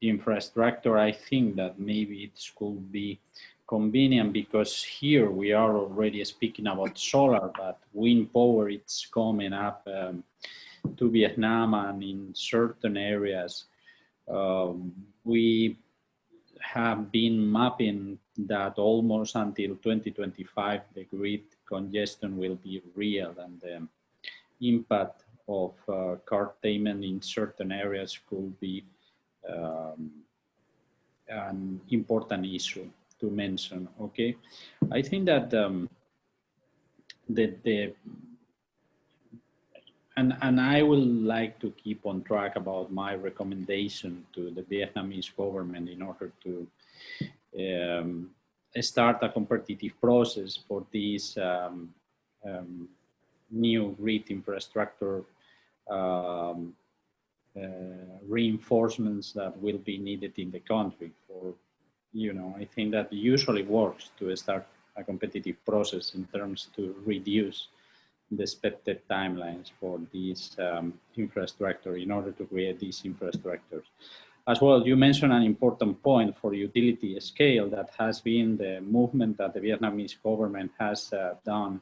infrastructure. I think that maybe it could be convenient, because here we are already speaking about solar, but wind power, it's coming up to Vietnam, and in certain areas we have been mapping that almost until 2025 the grid congestion will be real, and the impact of curtailment in certain areas could be an important issue. to mention. Okay, I think that and I will like to keep on track about my recommendation to the Vietnamese government in order to start a competitive process for these new grid infrastructure reinforcements that will be needed in the country. For, you know, I think that usually works to start a competitive process in terms to reduce the expected timelines for these infrastructure in order to create these infrastructures. As well, you mentioned an important point for utility scale that has been the movement that the Vietnamese government has done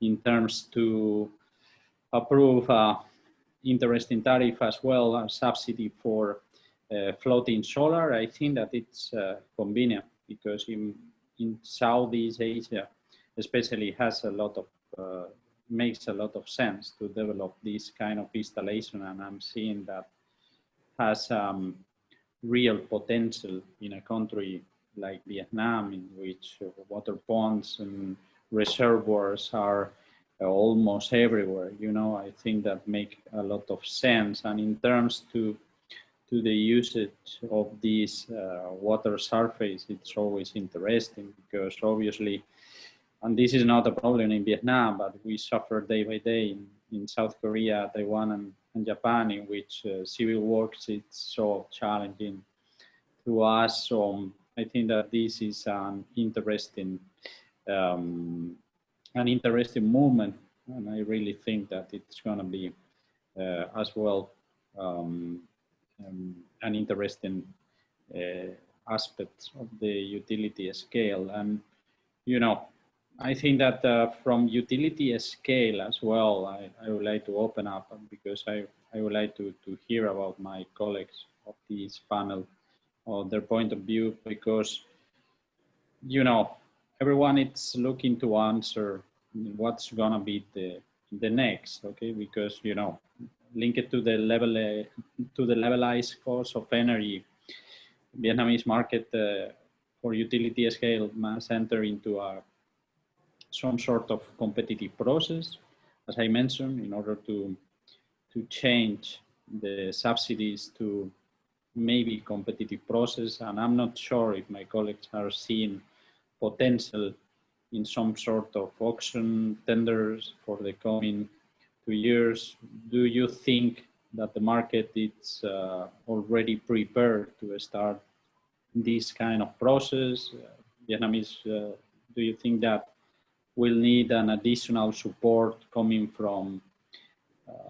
in terms to approve interesting tariff as well as subsidy for floating solar. I think that it's convenient because in Southeast Asia, especially, has a lot of makes a lot of sense to develop this kind of installation, and I'm seeing that has real potential in a country like Vietnam, in which water ponds and reservoirs are almost everywhere. You know, I think that make a lot of sense. And in terms to the usage of this water surface, it's always interesting because obviously, and this is not a problem in Vietnam, but we suffer day by day in South Korea, Taiwan, and Japan, in which civil works is so challenging to us. So I think that this is an interesting movement, and I really think that it's going to be as well an interesting aspect of the utility scale. And you know, I think that from utility scale as well, I would like to open up, because I would like to hear about my colleagues of this panel, or their point of view, because, you know, everyone is looking to answer what's gonna be the next, okay? Because, you know, link it to the levelized cost of energy. Vietnamese market for utility scale must enter into some sort of competitive process, as I mentioned, in order to change the subsidies to maybe competitive process. And I'm not sure if my colleagues are seeing potential in some sort of auction tenders for the coming 2 years. Do you think that the market is already prepared to start this kind of process? Vietnamese, do you think that will need an additional support coming from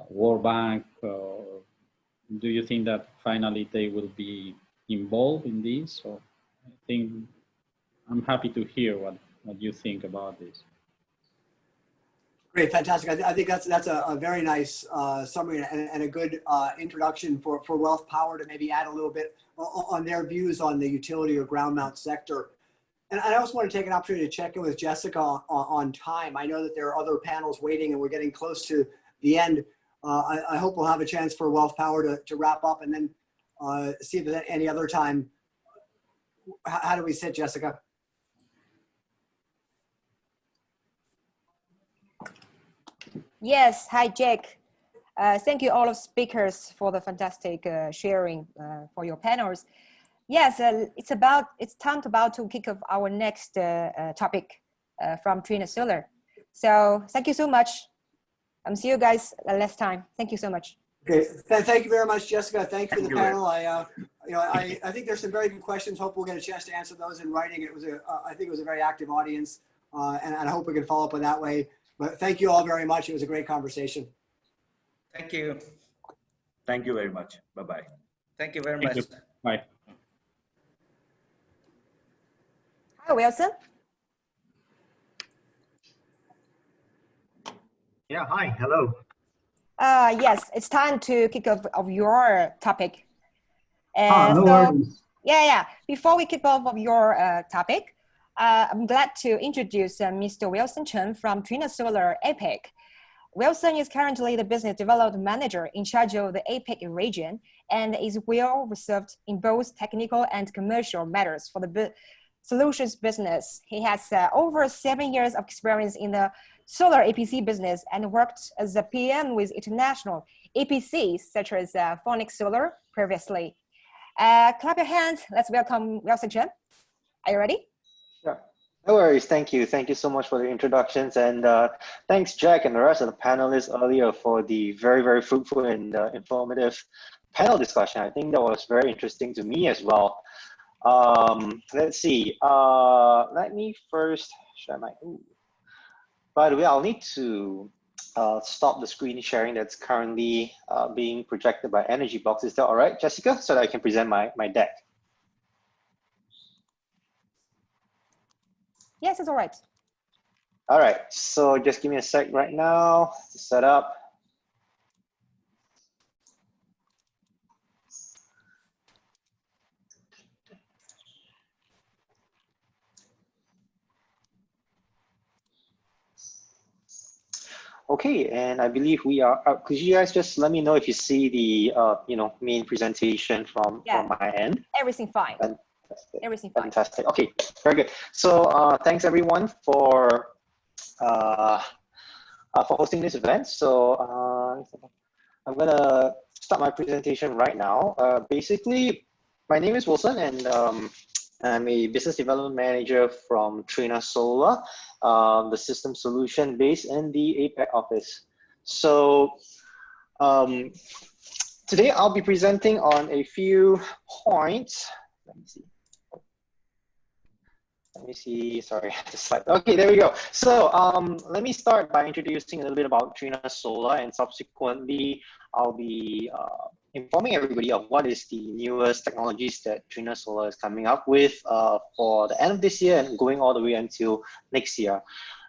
World Bank? Do you think that finally they will be involved in this? So I think I'm happy to hear what you think about this. Great, fantastic. I think that's a very nice summary and a good introduction for Wealth Power to maybe add a little bit on their views on the utility or ground mount sector. And I also want to take an opportunity to check in with Jessica on time. I know that there are other panels waiting and we're getting close to the end. I hope we'll have a chance for Wealth Power to wrap up and then see if there's any other time. How do we sit, Jessica? Yes, hi, Jack. Thank you all of speakers for the fantastic sharing for your panels. Yes, it's time to kick off our next topic from Trina Solar. So thank you so much. See you guys next time. Thank you so much. Okay, thank you very much, Jessica. Thank you for the panel. I think there's some very good questions. Hope we'll get a chance to answer those in writing. It was I think it was a very active audience, and I hope we can follow up in that way. But thank you all very much. It was a great conversation. Thank you. Thank you very much. Bye-bye. Thank you very much. Bye. Hi, Wilson. Yeah, hi, hello. Yes, it's time to kick off of your topic. No worries. Yeah. Before we kick off of your topic, I'm glad to introduce Mr. Wilson Chen from Trina Solar APEC. Wilson is currently the business development manager in charge of the APEC region and is well reserved in both technical and commercial matters for the solutions business. He has over 7 years of experience in the solar EPC business and worked as a PM with international EPCs such as Phoenix Solar previously. Clap your hands. Let's welcome Vincent. Are you ready? Sure. No worries. Thank you. Thank you so much for the introductions. And thanks, Jack, and the rest of the panelists earlier for the very, very fruitful and informative panel discussion. I think that was very interesting to me as well. Let's see. Let me first share my. Ooh. By the way, I'll need to stop the screen sharing that's currently being projected by Energy Box. Is that all right, Jessica? So that I can present my deck. Yes, it's all right. All right. So just give me a sec right now to set up. Okay, and I believe we are out. Could you guys just let me know if you see the main presentation from my end? Everything fine. Fantastic. Everything fine. Fantastic. Okay, very good. So thanks everyone for hosting this event. So I'm gonna start my presentation right now. Basically, my name is Wilson, and I'm a business development manager from Trina Solar, the system solution based in the APAC office. So today I'll be presenting on a few points. Let me see, sorry, the slide. Okay, there we go. So let me start by introducing a little bit about Trina Solar, and subsequently I'll be informing everybody of what is the newest technologies that Trina Solar is coming up with for the end of this year and going all the way until next year.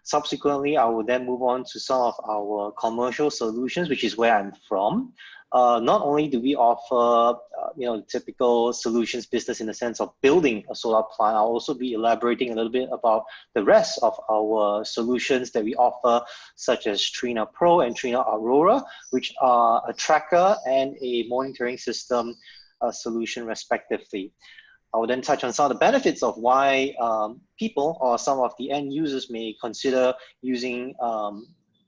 Subsequently, I will then move on to some of our commercial solutions, which is where I'm from. Not only do we offer typical solutions business in the sense of building a solar plant, I'll also be elaborating a little bit about the rest of our solutions that we offer, such as Trina Pro and Trina Aurora, which are a tracker and a monitoring system solution respectively. I will then touch on some of the benefits of why people or some of the end users may consider using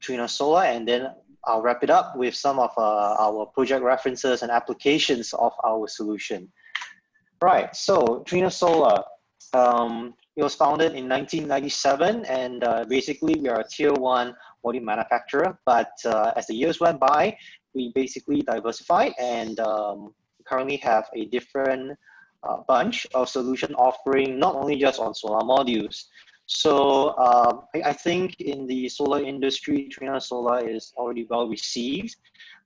Trina Solar, and then I'll wrap it up with some of our project references and applications of our solution. Right, so Trina Solar, it was founded in 1997, and basically we are a tier 1 module manufacturer, but as the years went by, we basically diversified and currently have a different bunch of solution offering, not only just on solar modules. So I think in the solar industry, Trina Solar is already well received.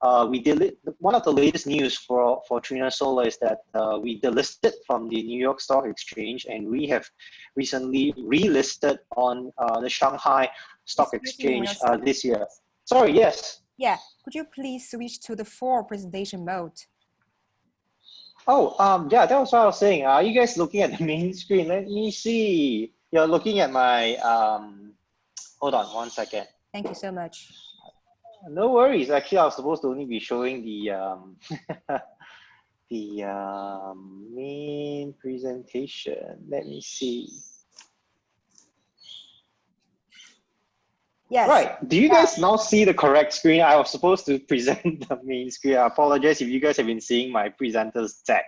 One of the latest news for Trina Solar is that we delisted from the New York Stock Exchange, and we have recently relisted on the Shanghai Stock Exchange this year. Sorry, yes. Yeah, could you please switch to the full presentation mode? Oh, yeah, that was what I was saying. Are you guys looking at the main screen? Let me see. You're looking at my, hold on one second. Thank you so much. No worries. Actually, I was supposed to only be showing the main presentation. Let me see. Yes. Right. Do you guys now see the correct screen? I was supposed to present the main screen. I apologize if you guys have been seeing my presenter's tag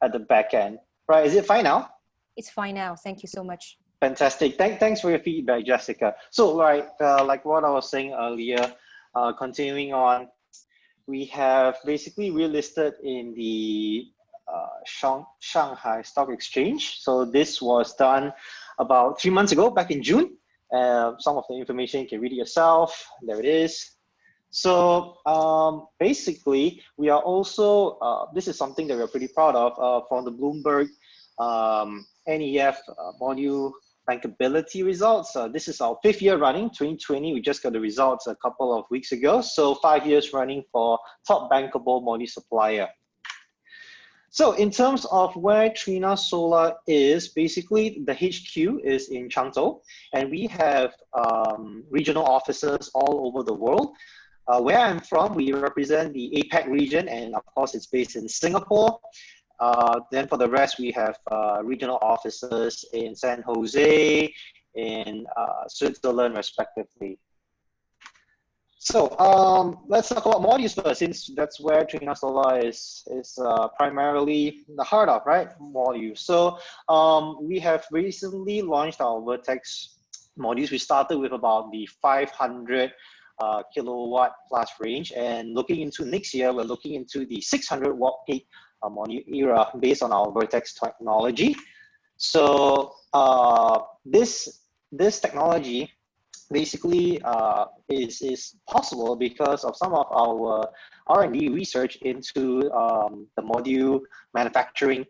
at the back end. Right. Is it fine now? It's fine now. Thank you so much. Fantastic. Thanks for your feedback, Jessica. So, right, like what I was saying earlier, continuing on, we have basically relisted in the Shanghai Stock Exchange. So this was done about 3 months ago, back in June. Some of the information you can read it yourself. There it is. So basically, we are also, this is something that we're pretty proud of, from the Bloomberg NEF module bankability results. This is our 5th year running, 2020. We just got the results a couple of weeks ago. So 5 years running for top bankable module supplier. So in terms of where Trina Solar is, basically the HQ is in Changzhou, and we have regional offices all over the world. Where I'm from, we represent the APAC region, and of course it's based in Singapore. Then for the rest, we have regional offices in San Jose, in Switzerland, respectively. So let's talk about modules first, since that's where Trina Solar is primarily the heart of, right? Modules. So we have recently launched our Vertex modules. We started with about the 500 kilowatt plus range, and looking into next year, we're looking into the 600 watt peak module era based on our Vertex technology. So this technology basically is possible because of some of our R&D research into the module manufacturing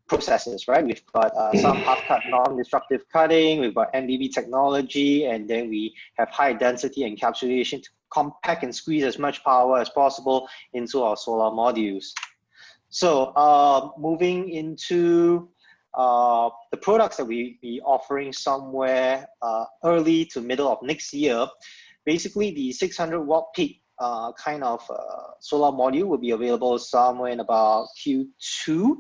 processes, right? We've got some half-cut non-destructive cutting, we've got MBB technology, and then we have high density encapsulation to compact and squeeze as much power as possible into our solar modules. So moving into the products that we be offering somewhere early to middle of next year, basically the 600 watt peak kind of solar module will be available somewhere in about Q2 to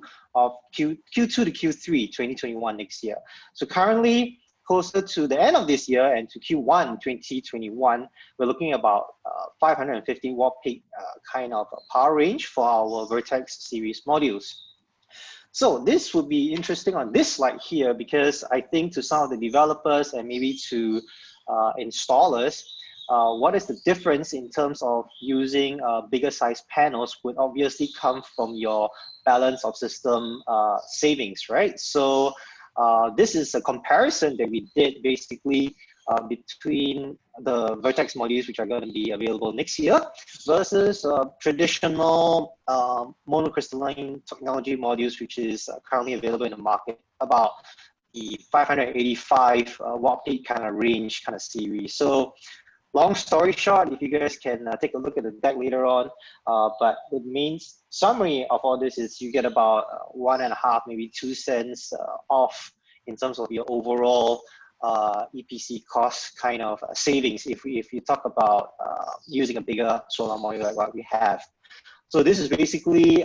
Q3 2021 next year. So currently, closer to the end of this year and to Q1 2021, we're looking at about 550 watt peak kind of power range for our Vertex series modules. So this would be interesting on this slide here, because I think to some of the developers and maybe to installers, what is the difference in terms of using bigger size panels would obviously come from your balance of system savings, right? So this is a comparison that we did basically between the Vertex modules, which are going to be available next year, versus traditional monocrystalline technology modules, which is currently available in the market, about the 585 watt peak kind of range kind of series. So long story short, if you guys can take a look at the deck later on, but the main summary of all this is you get about 1.5, maybe 2 cents off in terms of your overall EPC cost kind of savings if you talk about using a bigger solar module like what we have. So this is basically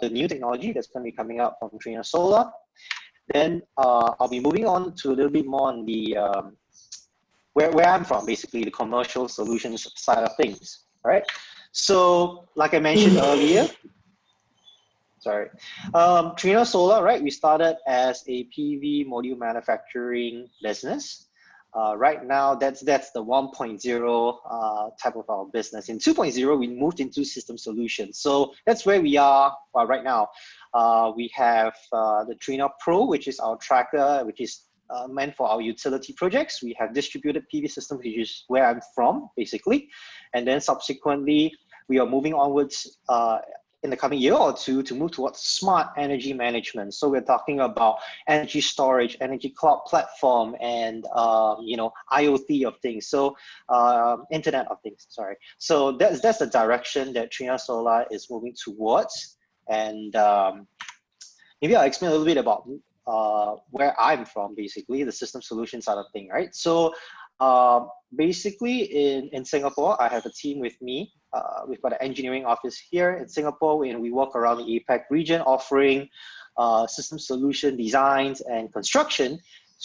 the new technology that's going to be coming out from Trina Solar. Then I'll be moving on to a little bit more on the where I'm from, basically the commercial solutions side of things, right? So like I mentioned earlier, Trina Solar, right? We started as a PV module manufacturing business. Right now, that's the 1.0 type of our business. In 2.0, we moved into system solutions. So that's where we are right now. We have the Trina Pro, which is our tracker, which is meant for our utility projects. We have distributed PV systems, which is where I'm from, basically. And then subsequently, we are moving onwards in the coming year or two to move towards smart energy management. So we're talking about energy storage, energy cloud platform, and you know, IoT of things. So Internet of Things. Sorry. So that's the direction that Trina Solar is moving towards. And maybe I'll explain a little bit about where I'm from, basically the system solutions side of thing, right? So basically in Singapore, I have a team with me. We've got an engineering office here in Singapore, and we work around the APAC region offering system solution designs and construction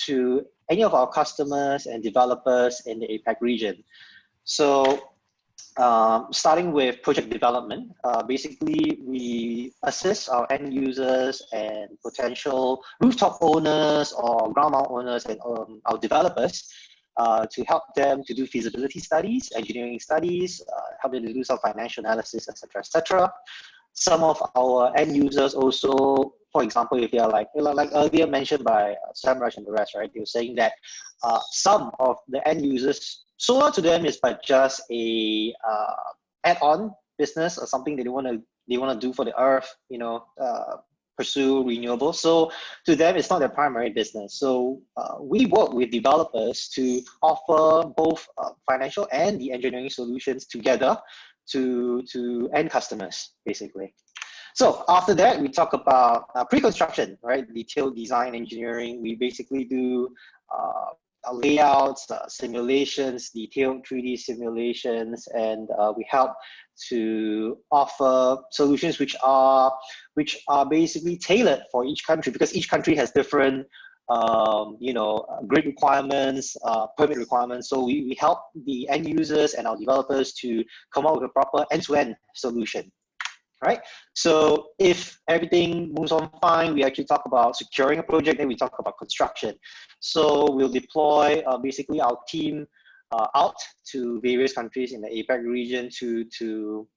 to any of our customers and developers in the APAC region. So starting with project development, basically we assist our end users and potential rooftop owners or ground mount owners and our developers to help them to do feasibility studies, engineering studies, help them to do some financial analysis, etc., etc. Some of our end users also, for example, if they are like earlier mentioned by Samraj and the rest, right? They were saying that some of the end users, solar to them is but just a add-on business or something that they want to do for the earth, you know, pursue renewables. So to them, it's not their primary business. So we work with developers to offer both financial and the engineering solutions together to end customers, basically. So after that, we talk about pre-construction, right? Detailed design engineering. We basically do layouts, simulations, detailed 3D simulations, and we help to offer solutions which are basically tailored for each country, because each country has different grid requirements, permit requirements. So we help the end users and our developers to come up with a proper end-to-end solution, right? So if everything moves on fine, we actually talk about securing a project, then we talk about construction. So we'll deploy basically our team out to various countries in the APAC region to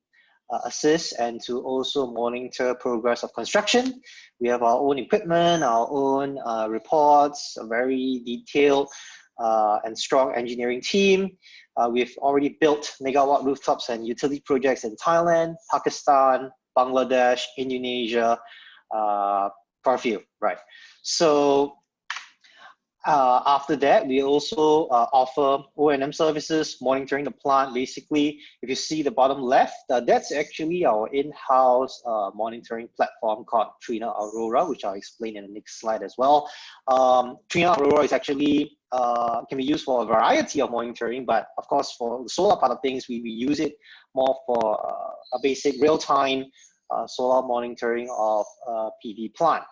assist and to also monitor progress of construction. We have our own equipment, our own reports, a very detailed and strong engineering team. We've already built megawatt rooftops and utility projects in Thailand, Pakistan, Bangladesh, Indonesia, for a few, right? So after that, we also offer O&M services, monitoring the plant. Basically, if you see the bottom left, that's actually our in-house monitoring platform called Trina Aurora, which I'll explain in the next slide as well. Trina Aurora is actually can be used for a variety of monitoring, but of course, for the solar part of things, we use it more for a basic real-time solar monitoring of PV plant.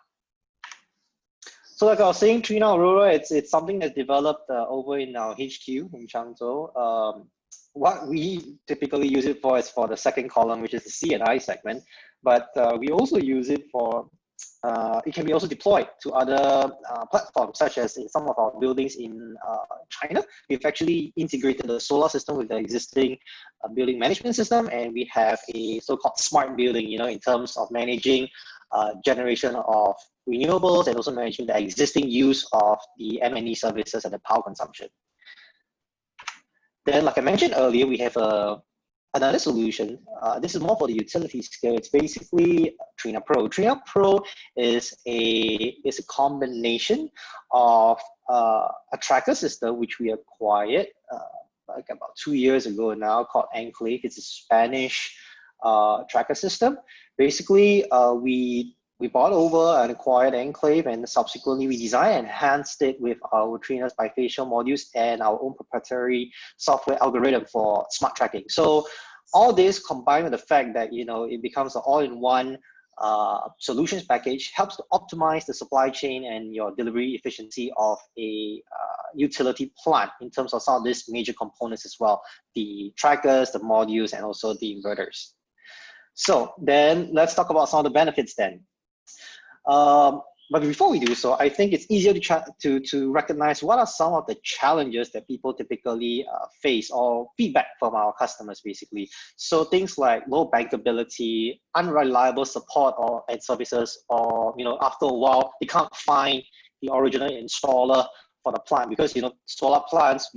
So like I was saying, Trina Aurora, it's something that's developed over in our HQ in Changzhou. What we typically use it for is for the second column, which is the C&I segment. But we also use it for, it can be also deployed to other platforms, such as in some of our buildings in China. We've actually integrated the solar system with the existing building management system, and we have a so-called smart building, in terms of managing generation of renewables and also managing the existing use of the M&E services and the power consumption. Then, like I mentioned earlier, we have another solution. This is more for the utility scale. It's basically Trina Pro. Trina Pro is a combination of a tracker system which we acquired like about 2 years ago now, called Enclave. It's a Spanish tracker system. Basically, we bought over and acquired Enclave, and subsequently we designed and enhanced it with our Trina's bifacial modules and our own proprietary software algorithm for smart tracking. So all this combined with the fact that it becomes an all-in-one solutions package helps to optimize the supply chain and your delivery efficiency of a utility plant in terms of some of these major components as well, the trackers, the modules, and also the inverters. So then let's talk about some of the benefits then. But before we do so, I think it's easier to recognize what are some of the challenges that people typically face or feedback from our customers, basically. So things like low bankability, unreliable support and services, or after a while they can't find the original installer for the plant, because solar plants,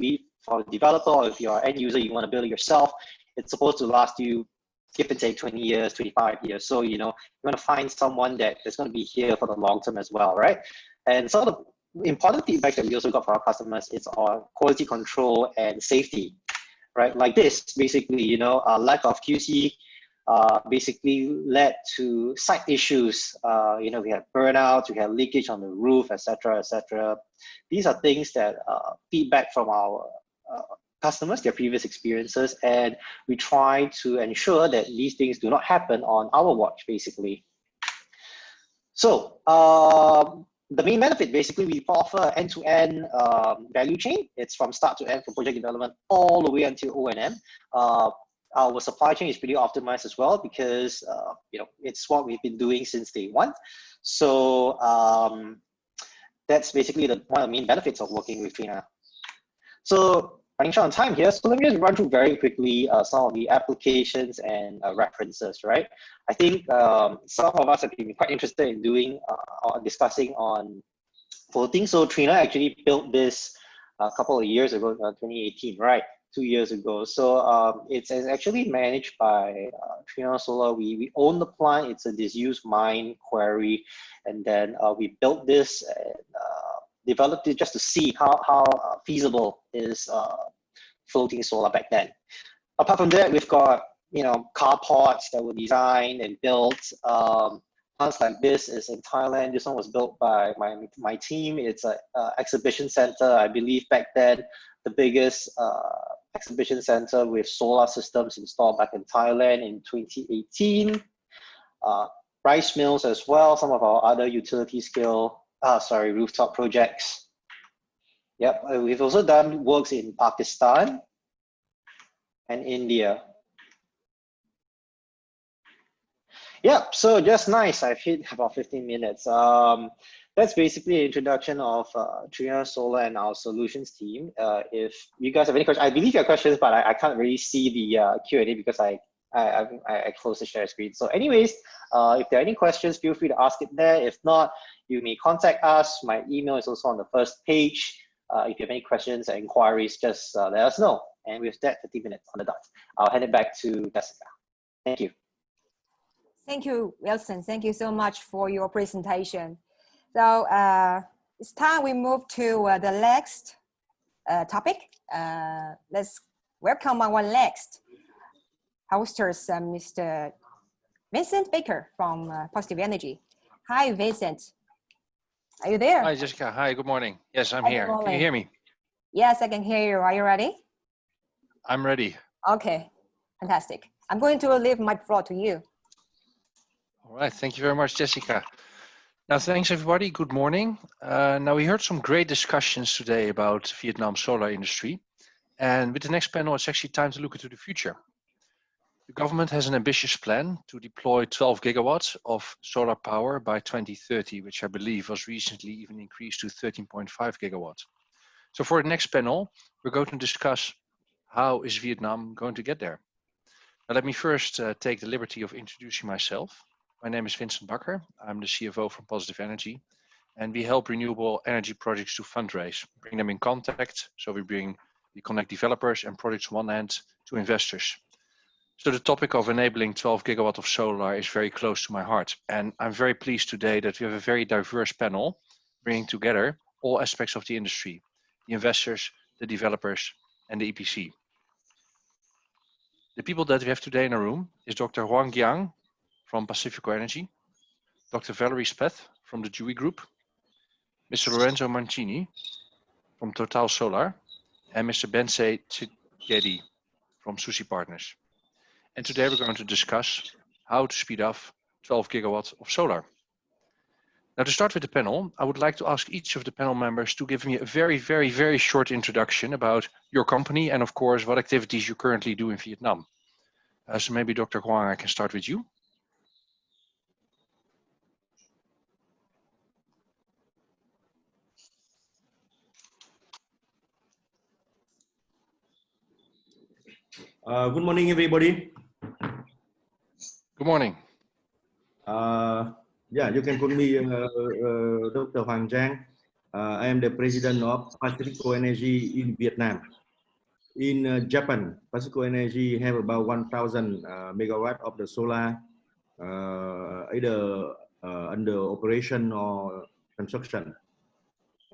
for a developer or if you're an end user, you want to build it yourself, it's supposed to last you give and take 20 years, 25 years. So, you want to find someone that's going to be here for the long term as well, right? And some of the important feedback that we also got from our customers is on quality control and safety, right? Like this, basically, a lack of QC basically led to site issues. We had burnouts, we had leakage on the roof, etc., etc. These are things that feedback from our customers, their previous experiences, and we try to ensure that these things do not happen on our watch, basically. So the main benefit, basically, we offer end-to-end value chain. It's from start to end, from project development all the way until O&M. Our supply chain is pretty optimized as well, because it's what we've been doing since day one. So that's basically one of the main benefits of working with Trina. So running short on time here, so let me just run through very quickly some of the applications and references, right? I think some of us have been quite interested in doing or discussing on floating. So Trina actually built this a couple of years ago, 2018, right? 2 years ago. So it's actually managed by Trina Solar. We own the plant. It's a disused mine quarry, and then we built this and developed it just to see how feasible is floating solar back then. Apart from that, we've got carports that were designed and built. Plants like this is in Thailand. This one was built by my team. It's an exhibition center. I believe back then the biggest exhibition center with solar systems installed back in Thailand in 2018. Rice mills as well, some of our other utility scale, rooftop projects. Yep, we've also done works in Pakistan and India. Yep, so just nice, I've hit about 15 minutes. That's basically an introduction of Trina Solar and our solutions team. If you guys have any questions, I believe you have questions, but I can't really see the Q&A because I closed the share screen. So anyways, if there are any questions, feel free to ask it there. If not, you may contact us. My email is also on the first page. If you have any questions or inquiries, just let us know. And with that, 15 minutes on the dot. I'll hand it back to Jessica. Thank you. Thank you, Wilson. Thank you so much for your presentation. So it's time we move to the next topic. Let's welcome our next hostess, Mr. Vincent Baker from Positive Energy. Hi, Vincent. Are you there? Hi, Jessica. Hi, good morning. Yes, I'm here. Can you hear me? Yes, I can hear you. Are you ready? I'm ready. Okay, fantastic. I'm going to leave my floor to you. All right, thank you very much, Jessica. Now, thanks everybody. Good morning. Now, we heard some great discussions today about Vietnam solar industry. And with the next panel, it's actually time to look into the future. The government has an ambitious plan to deploy 12 gigawatts of solar power by 2030, which I believe was recently even increased to 13.5 gigawatts. So for the next panel, we're going to discuss how is Vietnam going to get there. Now, let me first take the liberty of introducing myself. My name is Vincent Bakker. I'm the CFO from Positive Energy, and we help renewable energy projects to fundraise, bring them in contact. So we connect developers and projects on one hand to investors. So the topic of enabling 12 gigawatt of solar is very close to my heart. And I'm very pleased today that we have a very diverse panel bringing together all aspects of the industry, the investors, the developers, and the EPC. The people that we have today in the room is Dr. Huang Giang from Pacifico Energy, Dr. Valerie Speth from the Dewey Group, Mr. Lorenzo Mancini from Total Solar, and Mr. Bensei Chidgedi from Susi Partners. And today we're going to discuss how to speed up 12 gigawatts of solar. Now, to start with the panel, I would like to ask each of the panel members to give me a very, very, very short introduction about your company and, of course, what activities you currently do in Vietnam. So maybe Dr. Huang, I can start with you. Good morning, everybody. Good morning. Yeah, you can call me Dr. Huang Giang. I am the president of Pacifico Energy in Vietnam. In Japan, Pacifico Energy have about 1,000 megawatt of the solar, either under operation or construction.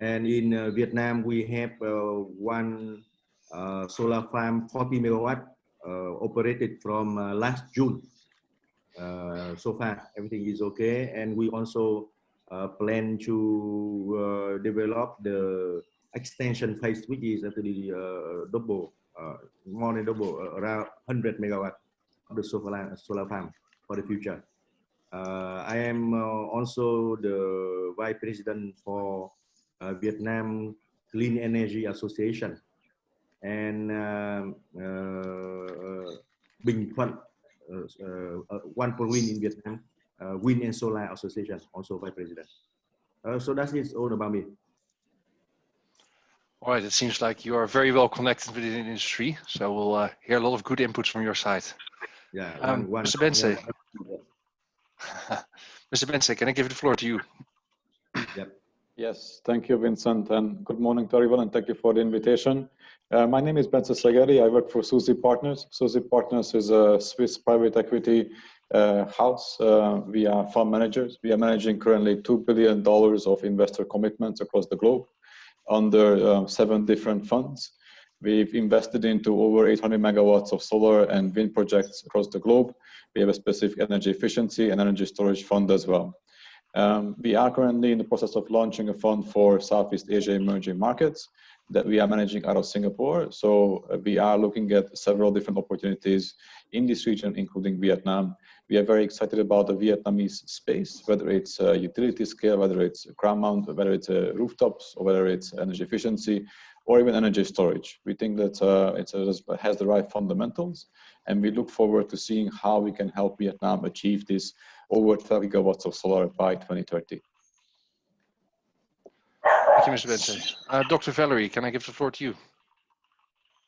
And in Vietnam, we have one solar farm, 40 megawatt, operated from last June. So far, everything is okay. And we also plan to develop the extension phase, which is actually double, more than double, around 100 megawatt of the solar farm for the future. I am also the vice president for Vietnam Clean Energy Association and Bình Thuận, one for wind in Vietnam, Wind and Solar Association, also vice president. So that's it all about me. All right, it seems like you are very well connected with the industry, so we'll hear a lot of good inputs from your side. Yeah, Mr. Bensei. Mr. Bensei, can I give the floor to you? Yep. Yes, thank you, Vincent, and good morning to everyone, and thank you for the invitation. My name is Bensei Chidgedi. I work for Susi Partners. Susi Partners is a Swiss private equity house. We are fund managers. We are managing currently $2 billion of investor commitments across the globe under 7 different funds. We've invested into over 800 megawatts of solar and wind projects across the globe. We have a specific energy efficiency and energy storage fund as well. We are currently in the process of launching a fund for Southeast Asia emerging markets. that we are managing out of Singapore. So we are looking at several different opportunities in this region, including Vietnam. We are very excited about the Vietnamese space, whether it's utility scale, whether it's ground mount, whether it's rooftops, or whether it's energy efficiency, or even energy storage. We think that it has the right fundamentals, and we look forward to seeing how we can help Vietnam achieve this over 12 gigawatts of solar by 2030. Thank you, Mr. Vincent. Dr. Valerie, can I give the floor to you?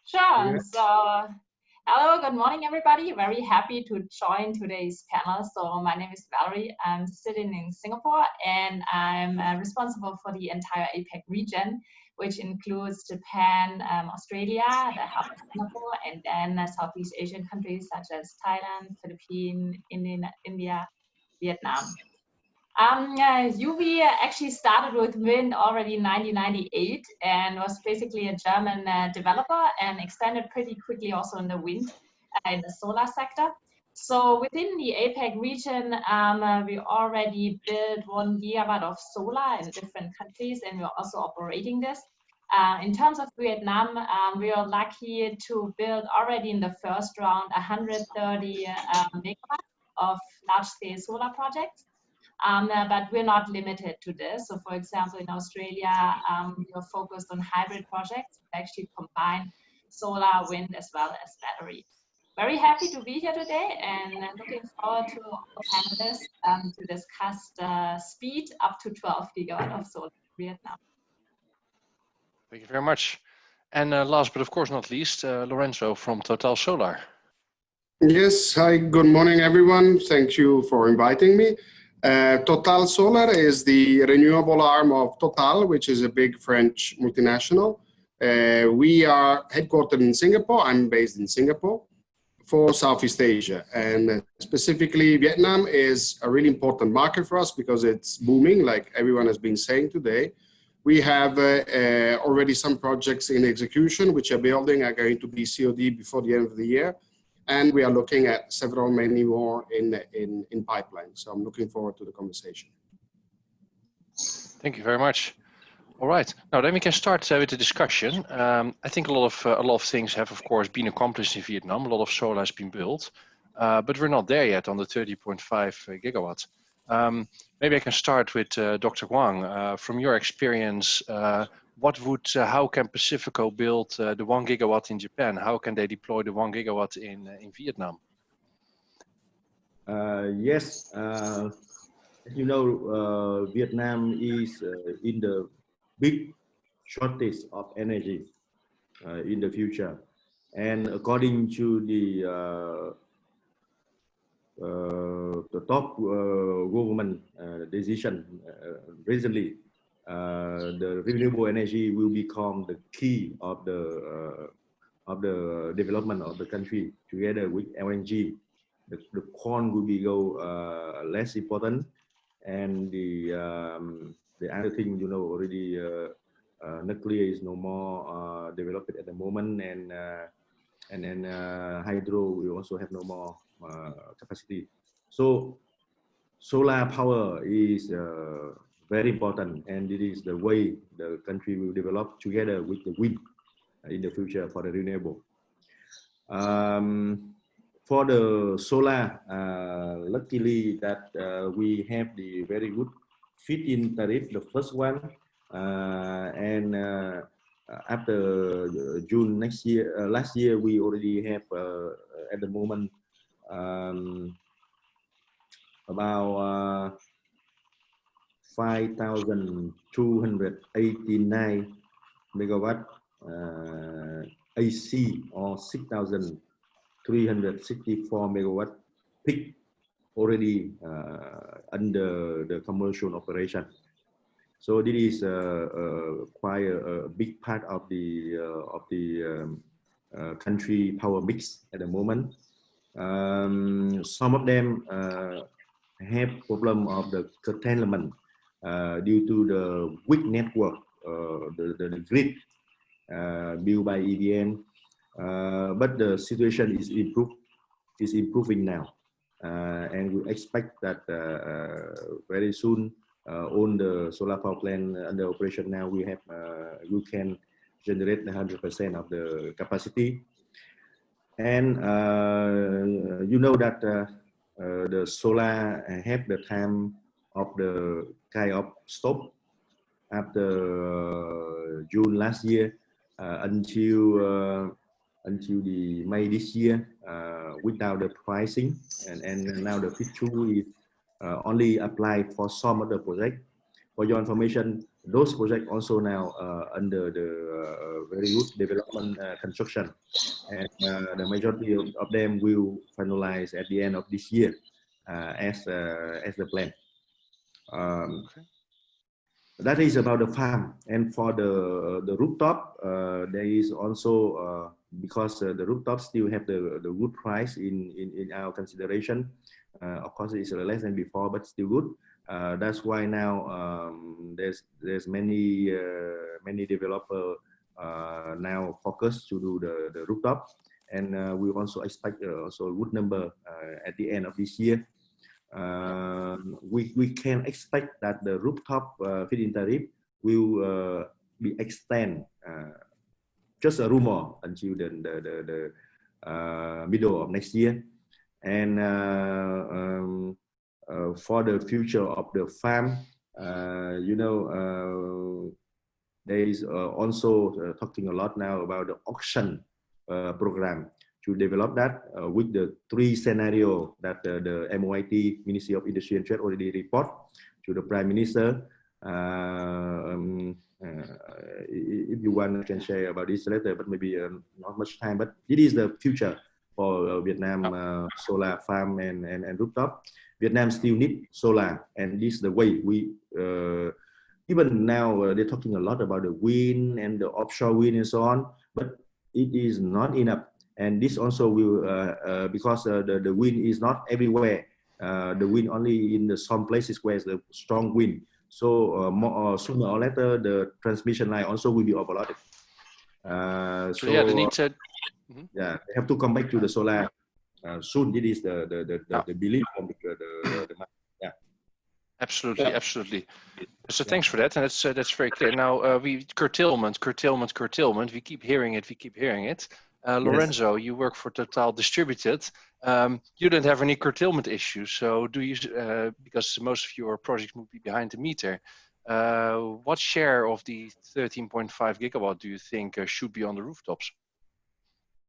Sure. So, hello, good morning, everybody. Very happy to join today's panel. So my name is Valerie. I'm sitting in Singapore, and I'm responsible for the entire APEC region, which includes Japan, Australia, the half of Singapore, and then Southeast Asian countries such as Thailand, Philippines, India, Vietnam. UV actually started with wind already in 1998 and was basically a German developer, and expanded pretty quickly also in the wind in the solar sector. So within the APEC region, we already built 1 gigawatt of solar in different countries, and we're also operating this. In terms of Vietnam, we are lucky to build already in the first round 130 megawatts of large-scale solar projects. But we're not limited to this. So for example, in Australia, we're focused on hybrid projects that actually combine solar, wind, as well as battery. Very happy to be here today, and looking forward to all the panelists to discuss the speed up to 12 gigawatt of solar in Vietnam. Thank you very much. And last but of course not least, Lorenzo from Total Solar. Yes, hi, good morning everyone. Thank you for inviting me. Total Solar is the renewable arm of Total, which is a big French multinational. We are headquartered in Singapore. I'm based in Singapore for Southeast Asia. And specifically, Vietnam is a really important market for us because it's booming, like everyone has been saying today. We have already some projects in execution, which are going to be COD before the end of the year. And we are looking at many more in pipeline. So I'm looking forward to the conversation. Thank you very much. All right, now then we can start with the discussion. I think a lot of things have, of course, been accomplished in Vietnam. A lot of solar has been built, but we're not there yet on the 30.5 gigawatts. Maybe I can start with Dr. Wang. From your experience, how can Pacifico build the 1 gigawatt in Japan? How can they deploy the 1 gigawatt in Vietnam? Yes, as you know, Vietnam is in the big shortage of energy in the future. And according to the top government decision recently, the renewable energy will become the key of the development of the country. Together with LNG, the corn will be less important, and the other thing, you know, already nuclear is no more developed at the moment, and then hydro will also have no more capacity. So solar power is very important, and it is the way the country will develop together with the wind in the future for the renewable. For the solar, luckily that we have the very good fit-in tariff, the first one, and after June next year, last year we already have at the moment about 5,289 megawatt AC, or 6,364 megawatt peak already under the commercial operation. So this is quite a big part of the country power mix at the moment. Some of them have problem of the curtailment due to the weak network, the grid built by EVN, but the situation is improving now, and we expect that very soon all the solar power plant under operation now we can generate 100% of the capacity. And you know that the solar have the time of the kind of stop after June last year until the May this year without the pricing, and now the picture is only applied for some of the project. For your information, those projects also now under the very good development construction, and the majority of them will finalize at the end of this year as the plan. That is about the farm. And for the rooftop, there is also because the rooftop still have the good price in our consideration. Of course, it's less than before, but still good. That's why now there's many developer now focus to do the rooftop, and we also expect also a good number at the end of this year. We can expect that the rooftop feed-in tariff will be extended, just a rumor, until the middle of next year. And for the future of the farm, you know, there is also talking a lot now about the auction program to develop that with the 3 scenarios that the MOIT, Ministry of Industry and Trade, already report to the Prime Minister. If you want, I can share about this later, but maybe not much time. But it is the future for Vietnam solar farm and rooftop. Vietnam still need solar, and this is the way we even now they're talking a lot about the wind and the offshore wind and so on, but it is not enough. And this also will because the wind is not everywhere. The wind only in some places where there's a strong wind. So sooner or later the transmission line also will be overloaded. So yeah, the need to yeah, they have to come back to the solar soon. It is the belief from the yeah. Absolutely, yeah. Absolutely. So thanks for that, and that's very clear. Now we curtailment. We keep hearing it. Lorenzo, yes. You work for Total Distributed. You don't have any curtailment issues. So do you? Because most of your projects will be behind the meter. What share of the 13.5 gigawatt do you think should be on the rooftops?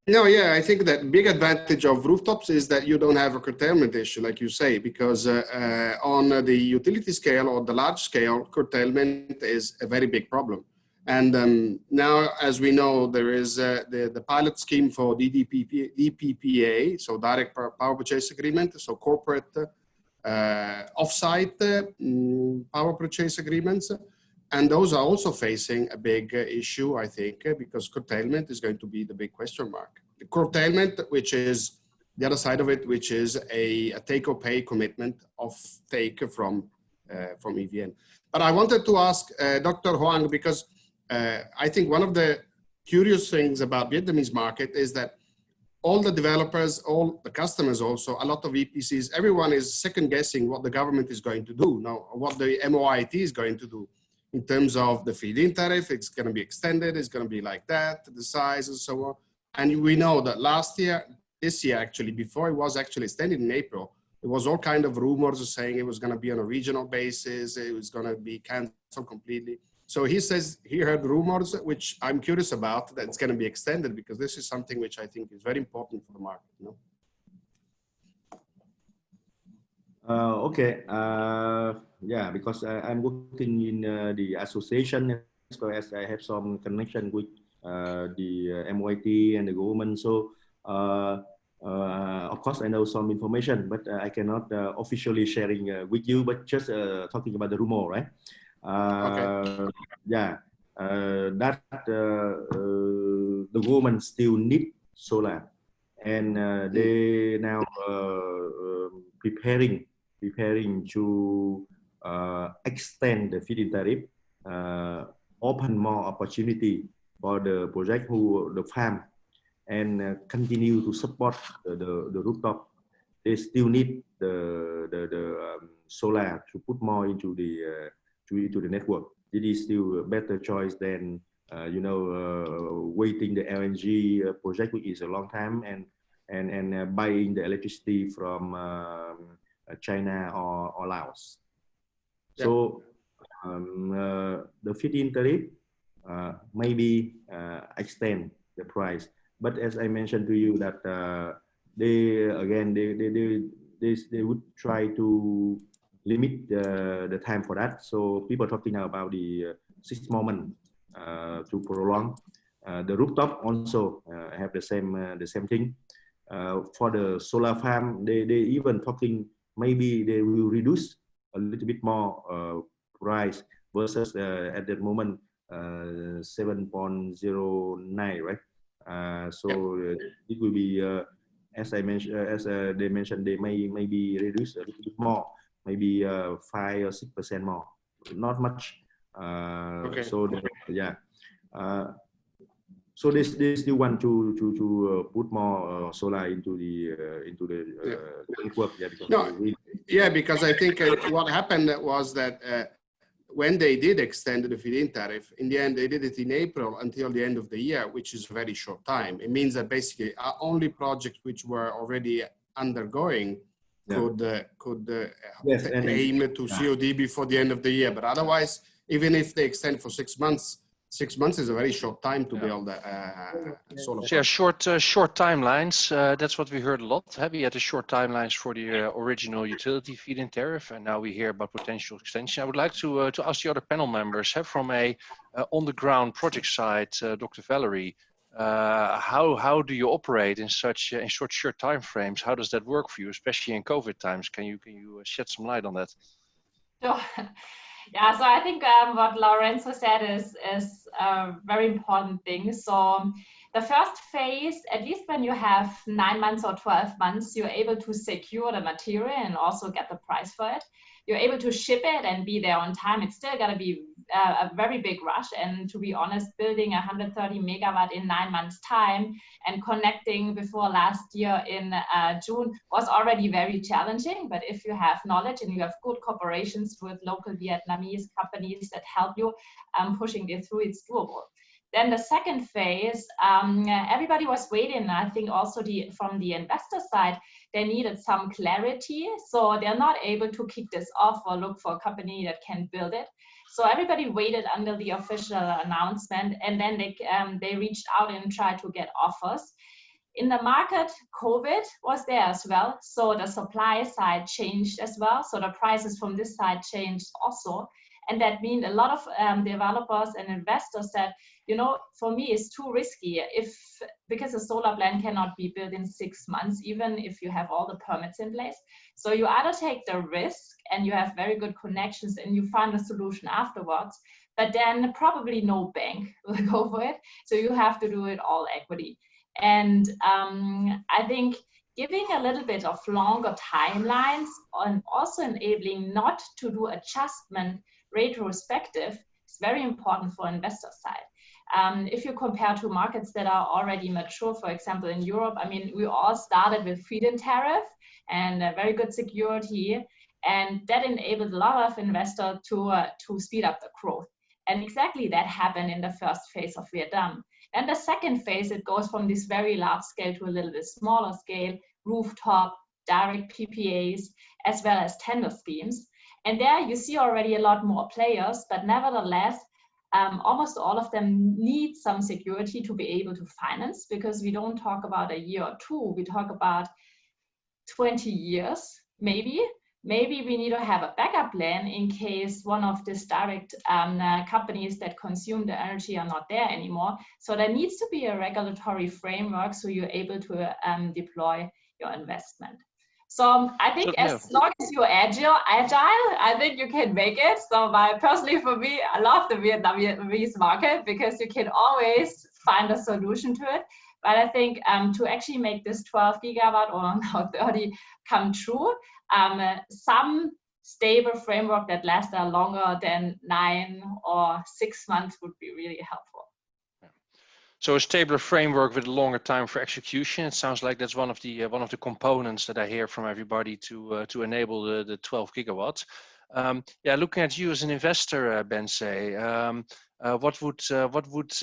No, yeah, I think that big advantage of rooftops is that you don't have a curtailment issue, like you say, because on the utility scale or the large scale, curtailment is a very big problem. And now, as we know, there is the pilot scheme for DPPA, so direct power purchase agreement, so corporate offsite power purchase agreements. And those are also facing a big issue, I think, because curtailment is going to be the big question mark. The curtailment, which is the other side of it, which is a take-or-pay commitment of take from EVN. But I wanted to ask Dr. Hoang, because I think one of the curious things about Vietnamese market is that all the developers, all the customers also, a lot of EPCs, everyone is second guessing what the government is going to do now, what the MOIT is going to do. In terms of the feed-in tariff, it's going to be extended, it's going to be like that, the size and so on. And we know that this year actually, before it was actually extended in April, there was all kind of rumors saying it was going to be on a regional basis, it was going to be canceled completely. So he says he heard rumors, which I'm curious about, that it's going to be extended, because this is something which I think is very important for the market. You know? Okay. Yeah, because I'm working in the association, as well as I have some connection with the MOIT and the government. So, of course, I know some information, but I cannot officially sharing with you, but just talking about the rumor, right? Okay. Yeah, that the government still need solar, and they now preparing to extend the feed-in tariff, open more opportunity for the project the farm, and continue to support the rooftop. They still need the solar to put more into the network. It is still a better choice than waiting the LNG project, which is a long time, and buying the electricity from China or Laos. Yeah. So the feed-in tariff maybe extend the price, but as I mentioned to you that they would try to limit the time for that. So people are talking now about the 6 months to prolong. The rooftop also have the same thing. For the solar farm, they even talking maybe they will reduce a little bit more price versus at that moment 7.09, right? So it will be as I mentioned, they mentioned, they may be reduced a little bit more, maybe 5 or 6% more, not much. Okay. So yeah. So they still want to put more solar into the network. Yeah, because because I think what happened was that when they did extend the feed-in tariff, in the end they did it in April until the end of the year, which is a very short time. It means that basically only projects which were already undergoing could aim to COD before the end of the year. But otherwise, even if they extend for 6 months, 6 months is a very short time to build solar. So yeah, short timelines. That's what we heard a lot. We had the short timelines for the original utility feed-in tariff, and now we hear about potential extension. I would like to ask the other panel members from a on-the-ground project side, Dr. Valerie, how do you operate in such short time frames? How does that work for you, especially in COVID times? Can you shed some light on that? Sure. Yeah, so I think what Lorenzo said is a very important thing. So the first phase, at least when you have 9 months or 12 months, you're able to secure the material and also get the price for it. You're able to ship it and be there on time. It's still gonna be a very big rush. And to be honest, building 130 megawatt in 9 months time and connecting before last year in June was already very challenging. But if you have knowledge and you have good cooperations with local Vietnamese companies that help you pushing it through, it's doable. Then the second phase, everybody was waiting. I think also from the investor side, they needed some clarity. So they're not able to kick this off or look for a company that can build it. So everybody waited until the official announcement, and then they reached out and tried to get offers. In the market, COVID was there as well. So the supply side changed as well. So the prices from this side changed also. And that means a lot of developers and investors said, you know, for me, it's too risky because a solar plant cannot be built in 6 months, even if you have all the permits in place. So you either take the risk and you have very good connections and you find a solution afterwards, but then probably no bank will go for it. So you have to do it all equity. And I think giving a little bit of longer timelines and also enabling not to do adjustment retrospective is very important for investor side. If you compare to markets that are already mature, for example, in Europe, I mean, we all started with feed-in tariff and a very good security, and that enabled a lot of investors to speed up the growth. And exactly that happened in the first phase of Vietnam. And the second phase, it goes from this very large scale to a little bit smaller scale, rooftop, direct PPAs, as well as tender schemes. And there you see already a lot more players, but nevertheless, almost all of them need some security to be able to finance, because we don't talk about a year or two, we talk about 20 years, maybe. Maybe we need to have a backup plan in case one of these direct companies that consume the energy are not there anymore. So there needs to be a regulatory framework so you're able to deploy your investment. So I think as long as you're agile, I think you can make it. So personally for me, I love the Vietnamese market because you can always find a solution to it. But I think to actually make this 12 gigawatt or now 30 come true, some stable framework that lasts longer than 9 or 6 months would be really helpful. So a stabler framework with a longer time for execution. It sounds like that's one of the components that I hear from everybody to enable the 12 gigawatts. Yeah, looking at you as an investor, Bensay, what would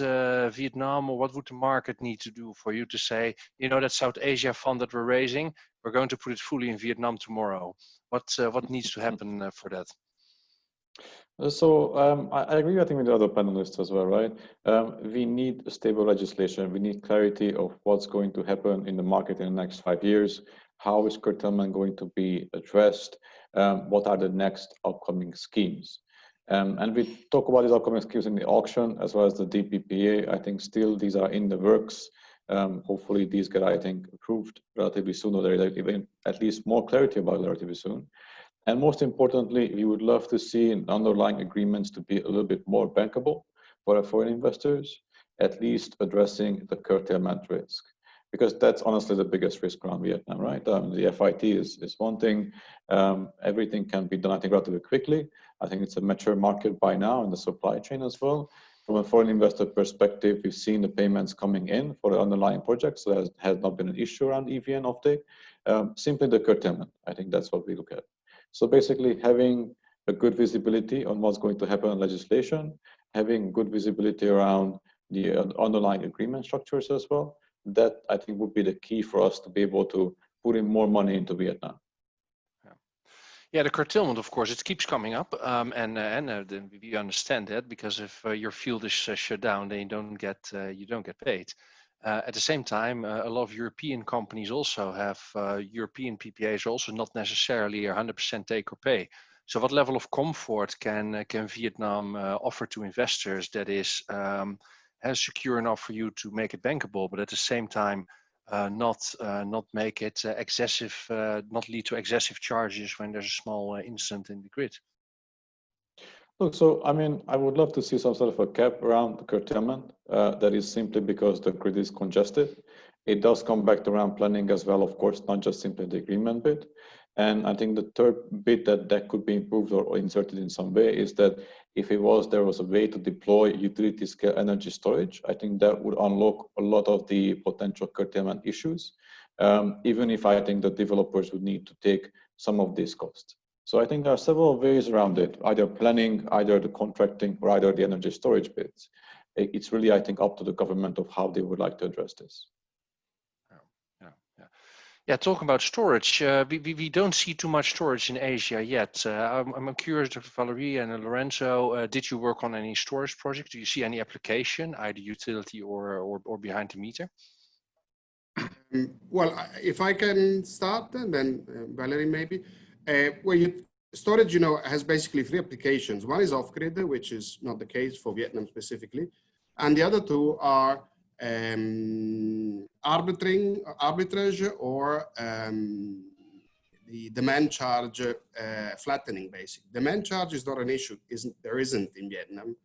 Vietnam or what would the market need to do for you to say, you know, that South Asia fund that we're raising, we're going to put it fully in Vietnam tomorrow? What needs to happen for that? So I agree, I think, with the other panelists as well, right? We need a stable legislation. We need clarity of what's going to happen in the market in the next 5 years. How is curtailment going to be addressed? What are the next upcoming schemes? And we talk about these upcoming schemes in the auction as well as the DPPA. I think still these are in the works. Hopefully these get, I think, approved relatively soon, or there is even at least more clarity about it relatively soon. And most importantly, we would love to see underlying agreements to be a little bit more bankable for foreign investors, at least addressing the curtailment risk. Because that's honestly the biggest risk around Vietnam, right? The FIT is one thing. Everything can be done, I think, relatively quickly. I think it's a mature market by now in the supply chain as well. From a foreign investor perspective, we've seen the payments coming in for the underlying projects. So there has not been an issue around EVN offtake. Simply the curtailment. I think that's what we look at. So basically having a good visibility on what's going to happen in legislation, having good visibility around the underlying agreement structures as well, that I think would be the key for us to be able to put in more money into Vietnam. Yeah, the curtailment, of course, it keeps coming up, and we understand that, because if your field is shut down, then you don't get paid. At the same time, a lot of European companies also have European PPAs, also not necessarily 100% take or pay. So what level of comfort can Vietnam offer to investors that is secure enough for you to make it bankable, but at the same time not make it excessive, not lead to excessive charges when there's a small incident in the grid? Look, so I mean, I would love to see some sort of a cap around the curtailment. That is simply because the grid is congested. It does come back to around planning as well, of course, not just simply the agreement bit. And I think the third bit that could be improved or inserted in some way is that if there was a way to deploy utility scale energy storage, I think that would unlock a lot of the potential curtailment issues, even if I think the developers would need to take some of these costs. So I think there are several ways around it, either planning, either the contracting, or either the energy storage bits. It's really, I think, up to the government of how they would like to address this. Yeah, talking about storage, we don't see too much storage in Asia yet. I'm curious, Dr. Valerie and Lorenzo, did you work on any storage project? Do you see any application, either utility or behind the meter? Well, if I can start, then Valerie maybe. Storage, has basically 3 applications. One is off-grid, which is not the case for Vietnam specifically, and the other 2 are arbitrage or the demand charge flattening. Basically, demand charge is not an issue. There isn't in Vietnam.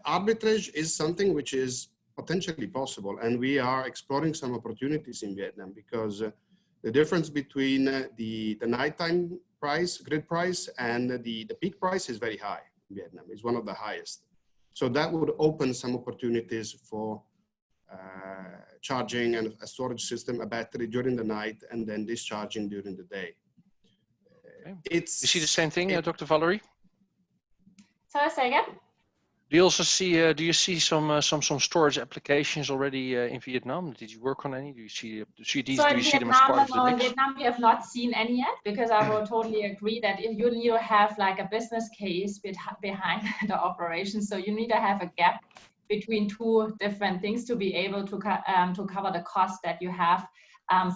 Arbitrage is something which is potentially possible, and we are exploring some opportunities in Vietnam because the difference between the nighttime price, grid price, and the peak price is very high in Vietnam. It's one of the highest. So that would open some opportunities for charging and a storage system, a battery during the night, and then discharging during the day. You see the same thing, Dr. Valerie? Sorry, say again? Do you also see? Do you see some storage applications already in Vietnam? Did you work on any? Do you see these? So do you see them as part of the in mix? Vietnam, we have not seen any yet, because I will totally agree that if you need to have like a business case behind the operation, so you need to have a gap between 2 different things to be able to cover the cost that you have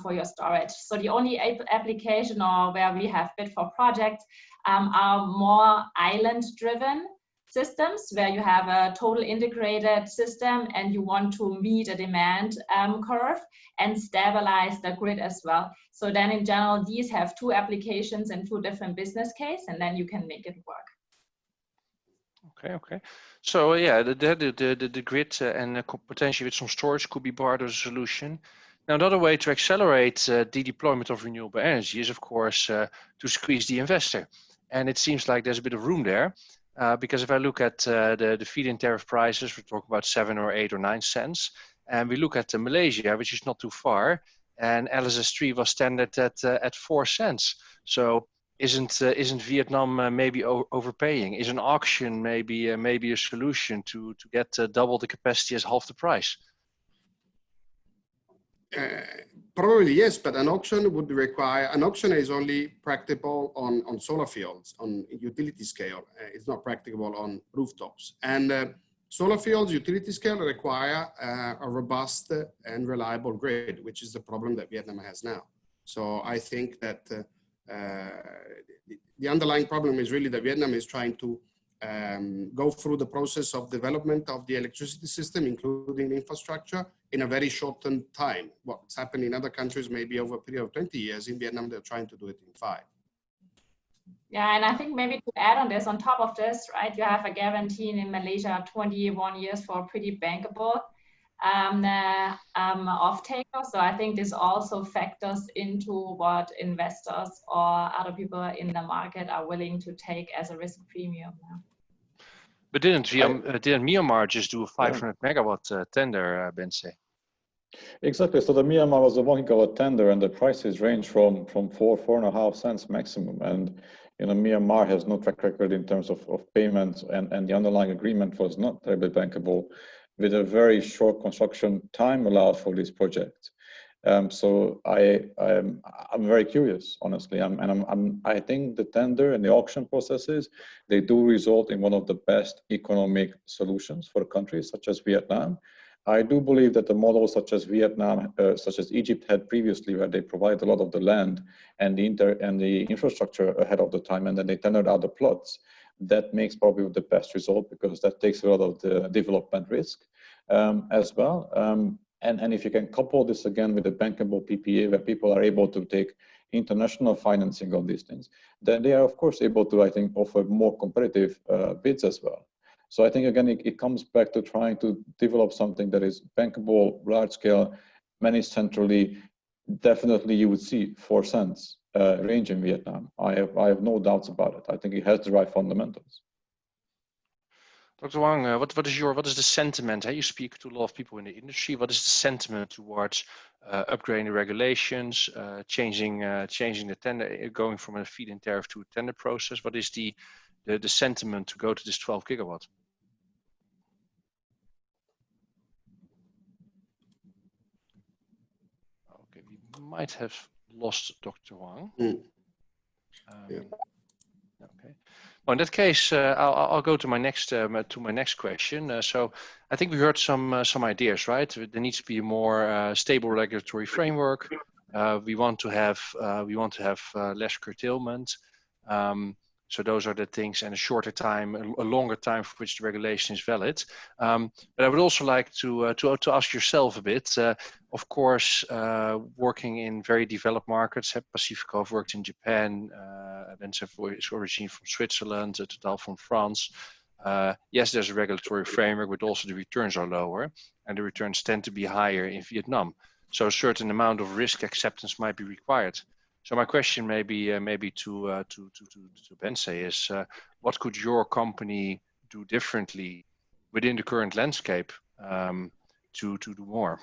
for your storage. So the only application or where we have bid for projects are more island-driven systems, where you have a total integrated system and you want to meet a demand curve and stabilize the grid as well. So then in general, these have 2 applications and 2 different business cases, and then you can make it work. Okay. So yeah, the grid and potentially with some storage could be part of the solution. Now, another way to accelerate the deployment of renewable energy is, of course, to squeeze the investor. And it seems like there's a bit of room there, because if I look at the feed-in tariff prices, we're talking about 7 or 8 or 9 cents. And we look at Malaysia, which is not too far, and LSS3 was standard at 4 cents. So isn't Vietnam maybe overpaying? Is an auction maybe a solution to get double the capacity as half the price? Probably yes, but an auction would require, an auction is only practicable on solar fields, on utility scale. It's not practicable on rooftops. And solar fields, utility scale, require a robust and reliable grid, which is the problem that Vietnam has now. So I think that the underlying problem is really that Vietnam is trying to go through the process of development of the electricity system, including infrastructure, in a very shortened time. What's happened in other countries maybe over a period of 20 years. In Vietnam, they're trying to do it in 5. Yeah, and I think maybe to add on this, on top of this, right, you have a guarantee in Malaysia 21 years for pretty bankable off-taker. So I think this also factors into what investors or other people in the market are willing to take as a risk premium. But didn't Myanmar just do a 500 megawatt tender, Vincent? Exactly. So the Myanmar was a 1 gigawatt tender, and the prices range from 4.5 cents maximum. And Myanmar has no track record in terms of payments, and the underlying agreement was not terribly bankable, with a very short construction time allowed for this project. So I'm very curious, honestly, I think the tender and the auction processes, they do result in one of the best economic solutions for countries such as Vietnam. I do believe that the models such as Vietnam, such as Egypt had previously, where they provide a lot of the land and the infrastructure ahead of the time, and then they tendered out the plots, that makes probably the best result, because that takes a lot of the development risk as well. And if you can couple this again with a bankable PPA, where people are able to take international financing on these things, then they are of course able to, I think, offer more competitive bids as well. So I think again, it comes back to trying to develop something that is bankable, large scale, managed centrally. Definitely you would see 4 cents range in Vietnam. I have no doubts about it. I think it has the right fundamentals. Dr. Wang, what is the sentiment? You speak to a lot of people in the industry. What is the sentiment towards upgrading the regulations, changing the tender, going from a feed-in tariff to a tender process? What is the sentiment to go to this 12 gigawatt? Okay, we might have lost Dr. Wang. Okay. Well, in that case, I'll go to my next question. So I think we heard some ideas, right? There needs to be a more stable regulatory framework. We want to have less curtailment. So those are the things, and a shorter time, a longer time for which the regulation is valid. But I would also like to ask yourself a bit. Of course, working in very developed markets, Pacifico have worked in Japan, Vincent is originating from Switzerland, Total from France. Yes, there's a regulatory framework, but also the returns are lower, and the returns tend to be higher in Vietnam. So a certain amount of risk acceptance might be required. So my question maybe to Vincent is, what could your company do differently within the current landscape to do more?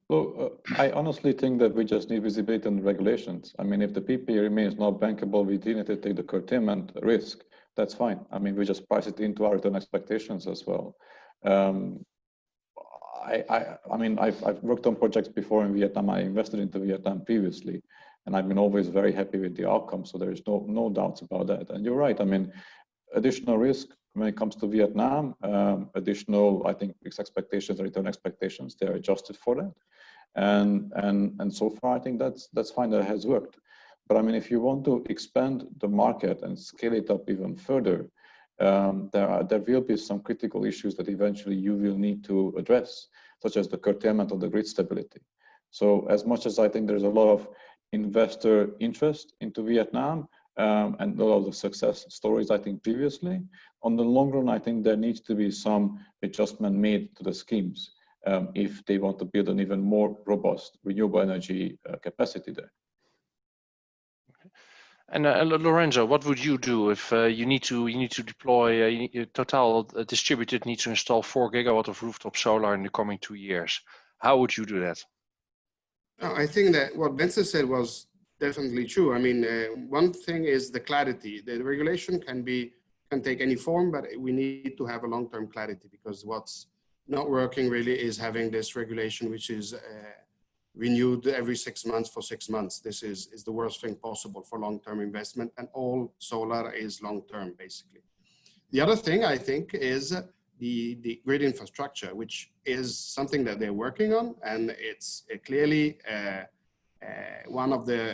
Well, I honestly think that we just need visibility on the regulations. I mean, if the PPA remains not bankable, we need to take the curtailment risk. That's fine. I mean, we just price it into our return expectations as well. I mean, I've worked on projects before in Vietnam. I invested into Vietnam previously, and I've been always very happy with the outcome. So there is no doubts about that. And you're right. I mean, additional risk when it comes to Vietnam, additional, I think, risk expectations, return expectations, they're adjusted for that. And so far, I think that's fine. That has worked. But I mean, if you want to expand the market and scale it up even further, there will be some critical issues that eventually you will need to address, such as the curtailment of the grid stability. So as much as I think there's a lot of investor interest into Vietnam and a lot of the success stories, I think previously, on the long run, I think there needs to be some adjustment made to the schemes if they want to build an even more robust renewable energy capacity there. And Lorenzo, what would you do if you need to deploy Total distributed needs to install 4 gigawatt of rooftop solar in the coming 2 years? How would you do that? I think that what Vincent said was definitely true. I mean, one thing is the clarity. The regulation can take any form, but we need to have a long-term clarity, because what's not working really is having this regulation, which is renewed every 6 months for 6 months. This is the worst thing possible for long-term investment, and all solar is long-term, basically. The other thing I think is the grid infrastructure, which is something that they're working on, and it's clearly one of the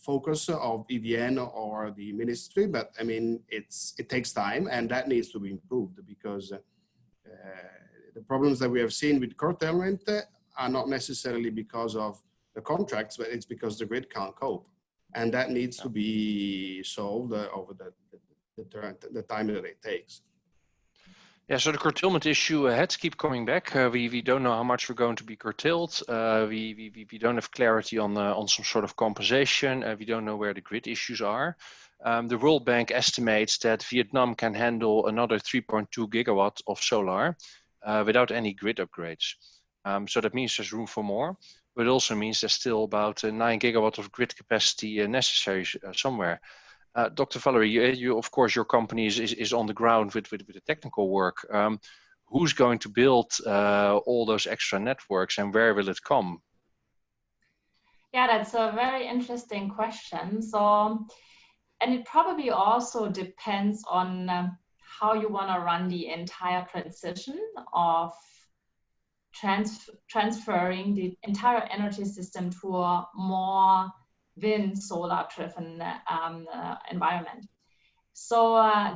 focus of EVN or the ministry, but I mean, it takes time, and that needs to be improved, because the problems that we have seen with curtailment are not necessarily because of the contracts, but it's because the grid can't cope. And that needs to be solved over the time that it takes. Yeah, so the curtailment issue had to keep coming back. We don't know how much we're going to be curtailed. We don't have clarity on some sort of compensation. We don't know where the grid issues are. The World Bank estimates that Vietnam can handle another 3.2 gigawatts of solar without any grid upgrades. So that means there's room for more, but it also means there's still about 9 gigawatts of grid capacity necessary somewhere. Dr. Valerie, you, of course, your company is on the ground with the technical work. Who's going to build all those extra networks, and where will it come? Yeah, that's a very interesting question. So, and it probably also depends on how you want to run the entire transition of transferring the entire energy system to a more wind solar driven environment. So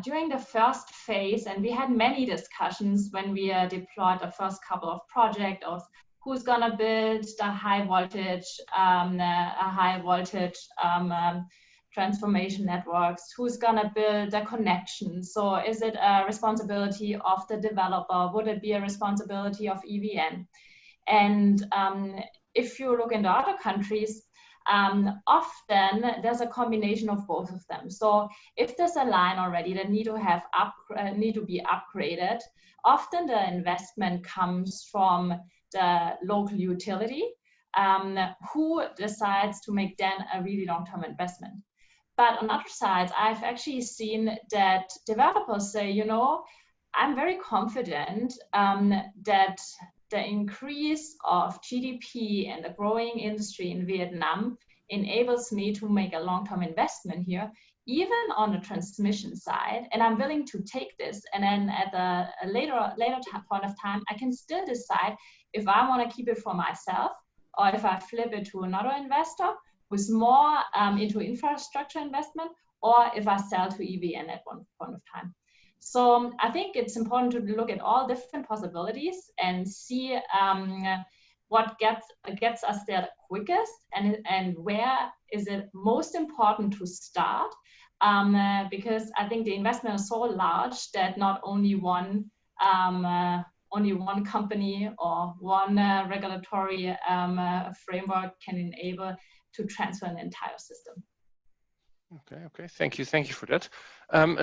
during the first phase, and we had many discussions when we deployed the first couple of projects of who's gonna build the high voltage transformation networks, who's gonna build the connections. So is it a responsibility of the developer? Would it be a responsibility of EVN? And if you look into other countries, often there's a combination of both of them. So if there's a line already that need to be upgraded, often the investment comes from the local utility who decides to make then a really long-term investment. But on other sides, I've actually seen that developers say, you know, I'm very confident that the increase of GDP and the growing industry in Vietnam enables me to make a long-term investment here, even on the transmission side, and I'm willing to take this. And then at a later point of time, I can still decide if I want to keep it for myself or if I flip it to another investor who's more into infrastructure investment, or if I sell to EVN at one point of time. So I think it's important to look at all different possibilities and see what gets us there the quickest, and where is it most important to start, because I think the investment is so large that not only one company or one regulatory framework can enable to transfer an entire system. Okay, thank you for that.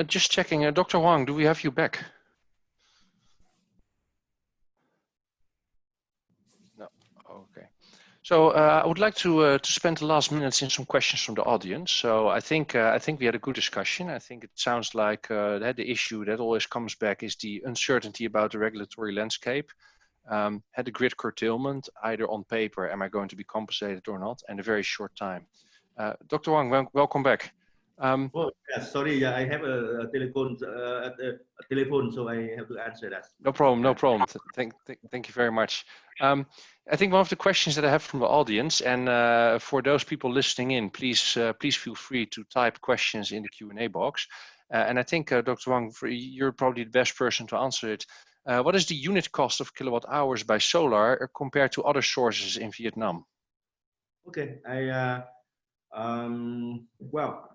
Just checking, Dr. Huang, do we have you back? No, okay. So I would like to spend the last minutes in some questions from the audience. So I think we had a good discussion. I think it sounds like that the issue that always comes back is the uncertainty about the regulatory landscape. Had the grid curtailment, either on paper, am I going to be compensated or not, and a very short time. Dr. Wang, welcome back. Oh, yeah, sorry, yeah, I have a telephone, so I have to answer that. No problem. Thank you very much. I think one of the questions that I have from the audience, and for those people listening in, please feel free to type questions in the Q&A box. And I think, Dr. Wang, you're probably the best person to answer it. What is the unit cost of kilowatt hours by solar compared to other sources in Vietnam? Okay, well,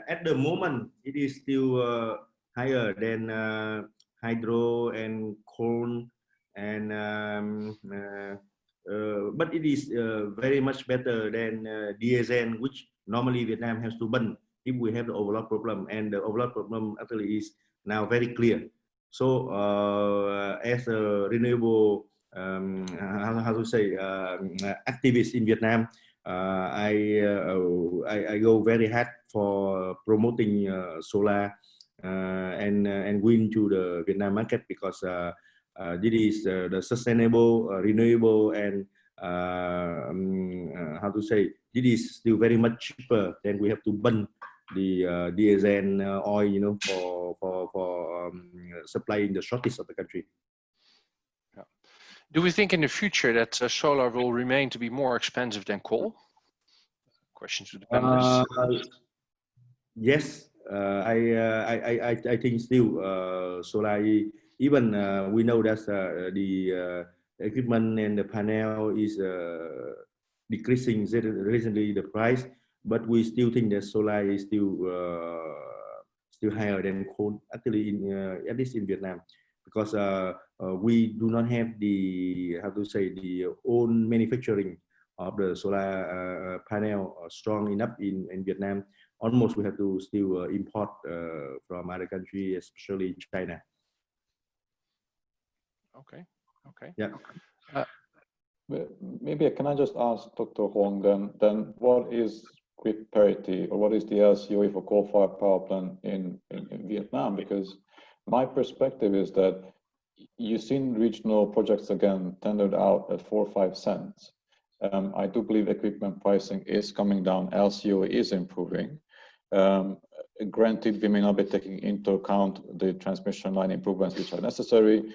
at the moment, it is still higher than hydro and coal, and but it is very much better than diesel, which normally Vietnam has to burn if we have the overload problem, and the overload problem actually is now very clear. So as a renewable, how to say, activist in Vietnam, I go very hard for promoting solar and wind to the Vietnam market, because this is the sustainable, renewable, and how to say, this is still very much cheaper than we have to burn the diesel oil, you know, for supplying the shortage of the country. Yeah. Do we think in the future that solar will remain to be more expensive than coal? Question to the panelists. Yes, I think still solar. Even we know that the equipment and the panel is decreasing recently the price, but we still think that solar is still higher than coal. Actually, at least in Vietnam, because we do not have the, how to say, the own manufacturing of the solar panel strong enough in Vietnam. Almost we have to still import from other countries, especially China. Okay. Okay. Yeah. Maybe can I just ask Dr. Huong then what is grid parity, or what is the LCOE for coal-fired power plant in Vietnam? Because my perspective is that you've seen regional projects again tendered out at 4 or 5 cents. I do believe equipment pricing is coming down, LCOE is improving. Granted, we may not be taking into account the transmission line improvements which are necessary.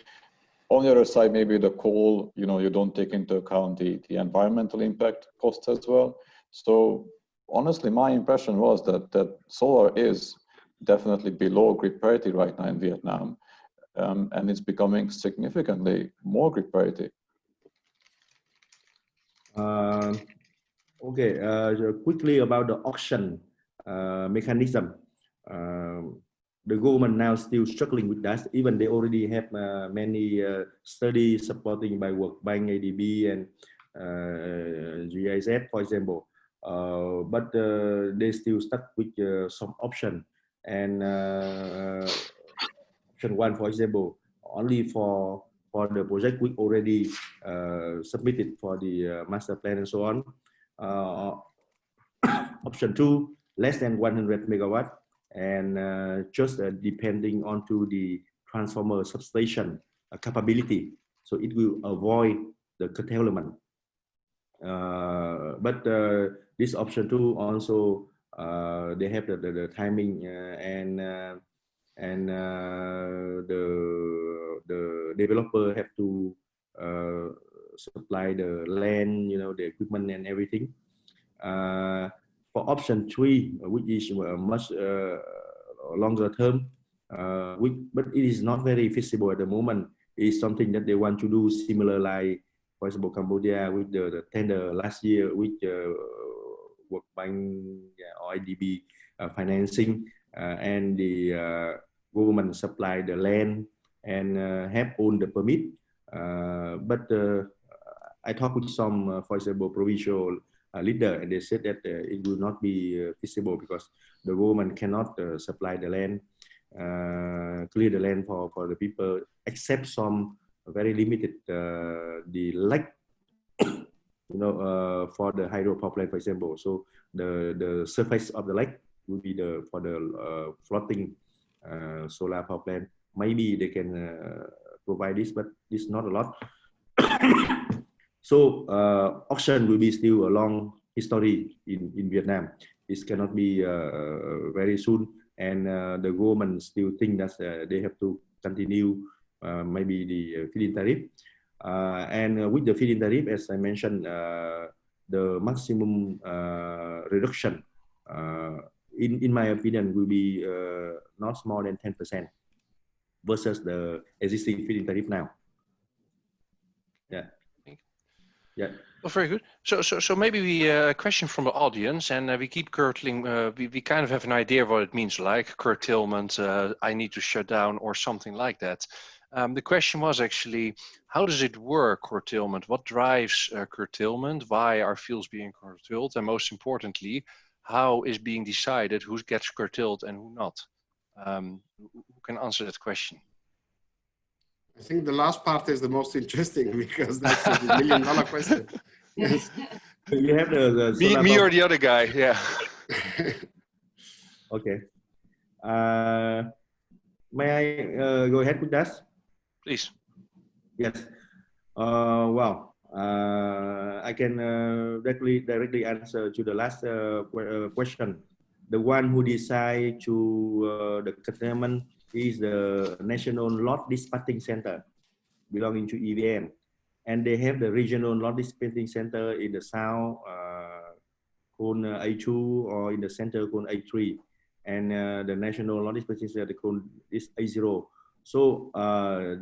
On the other side, maybe the coal, you know, you don't take into account the environmental impact costs as well. So honestly, my impression was that solar is definitely below grid parity right now in Vietnam, and it's becoming significantly more grid parity. Okay, quickly about the auction mechanism. The government now still struggling with that. Even they already have many studies supporting by World Bank, ADB, and GIZ, for example. But they still stuck with some option. And option 1, for example, only for the project we already submitted for the master plan and so on. Option 2, less than 100 megawatt, and just depending on to the transformer substation capability, so it will avoid the curtailment. But this option 2 also they have the timing and the developer have to supply the land, you know, the equipment and everything. For option 3, which is much longer term, but it is not very feasible at the moment. It's something that they want to do similar like, for example, Cambodia with the tender last year with World Bank or IDB financing, and the government supply the land and have owned the permit. But I talked with some, for example, provincial leader, and they said that it will not be feasible because the government cannot supply the land, clear the land for the people, except some very limited the lake, you know, for the hydropower plant, for example. So the surface of the lake will be for the floating solar power plant. Maybe they can provide this, but it's not a lot. So auction will be still a long history in Vietnam. This cannot be very soon, and the government still think that they have to continue maybe the feed-in tariff. And with the feed-in tariff, as I mentioned, the maximum reduction, in my opinion, will be not more than 10% versus the existing feed-in tariff now. Yeah. Yeah. Well, very good. So maybe we a question from the audience, and we keep curtailing. We kind of have an idea of what it means, like curtailment. I need to shut down or something like that. The question was actually, how does it work, curtailment? What drives curtailment? Why are fields being curtailed? And most importantly, how is being decided who gets curtailed and who not? Who can answer that question? I think the last part is the most interesting because that's the $1 million question. Yes. You have the solar me power. or the other guy, yeah. Okay. May I go ahead with that? Please. Yes. Well, I can directly answer to the last question. The one who decide to the curtailment is the National Load Dispatching Center belonging to EVN. And they have the regional load dispatching center in the south called A2 or in the center called A3. And the national load dispatching center called is A0. So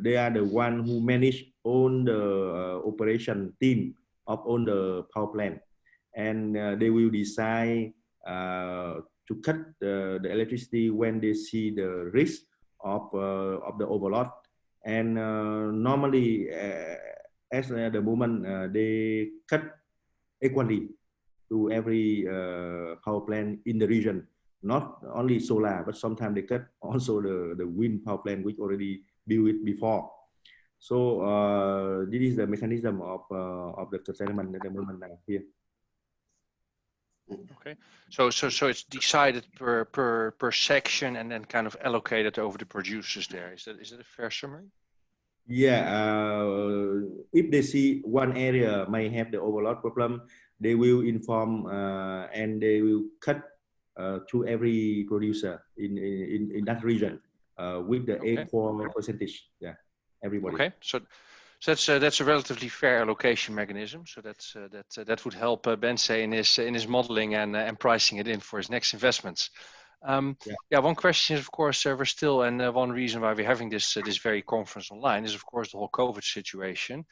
they are the one who manage all the operation team of all the power plant. And they will decide to cut the electricity when they see the risk of the overload. And normally, as the moment, they cut equally to every power plant in the region. Not only solar, but sometimes they cut also the wind power plant which already built it before. So this is the mechanism of the curtailment at the moment here. Okay, so it's decided per section and then kind of allocated over the producers there. Is that a fair summary? Yeah, if they see one area may have the overload problem, they will inform and they will cut to every producer in that region with the equal percentage. Yeah, everybody. Okay, so that's a relatively fair allocation mechanism. So that would help Bense in his modeling and pricing it in for his next investments. Yeah, one question is, of course, we're still, and one reason why we're having this very conference online is, of course, the whole COVID situation.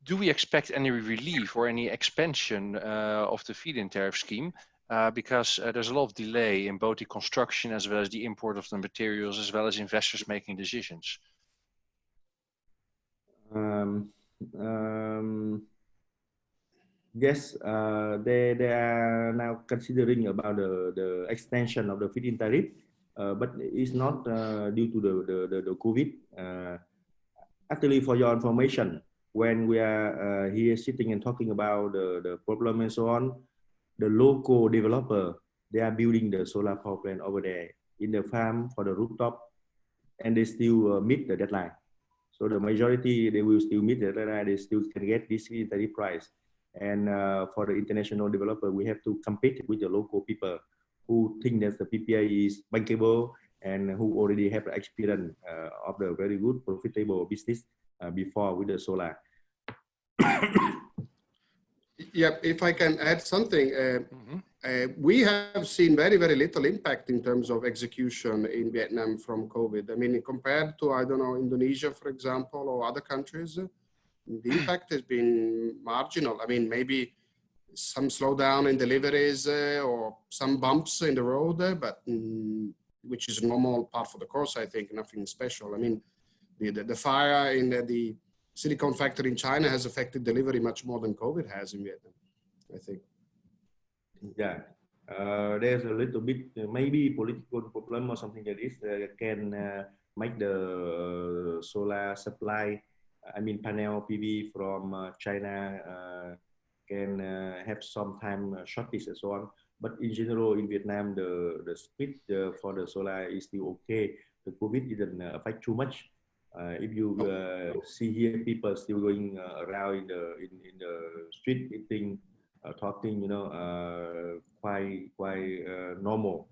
Do we expect any relief or any expansion of the feed-in tariff scheme? Because there's a lot of delay in both the construction as well as the import of the materials, as well as investors making decisions. Yes, they are now considering about the extension of the feed-in tariff, but it's not due to the COVID. Actually, for your information, when we are here sitting and talking about the problem and so on, the local developer, they are building the solar power plant over there in the farm for the rooftop, and they still meet the deadline. So the majority, they will still meet the deadline, they still can get this feed-in tariff price. And for the international developer, we have to compete with the local people who think that the PPA is bankable and who already have the experience of the very good profitable business before with the solar. Yeah, if I can add something, we have seen very, very little impact in terms of execution in Vietnam from COVID. I mean, compared to, I don't know, Indonesia, for example, or other countries, the impact has been marginal. I mean, maybe some slowdown in deliveries or some bumps in the road, but which is a normal part for the course, I think, nothing special. I mean, the fire in the silicon factory in China has affected delivery much more than COVID has in Vietnam, I think. Yeah, there's a little bit, maybe political problem or something like this can make the solar supply, I mean panel PV from China can have some time shortage and so on. But in general, in Vietnam, the speed for the solar is still okay. The COVID didn't affect too much. If you see here, people still going around in the street, eating, talking, you know, quite normal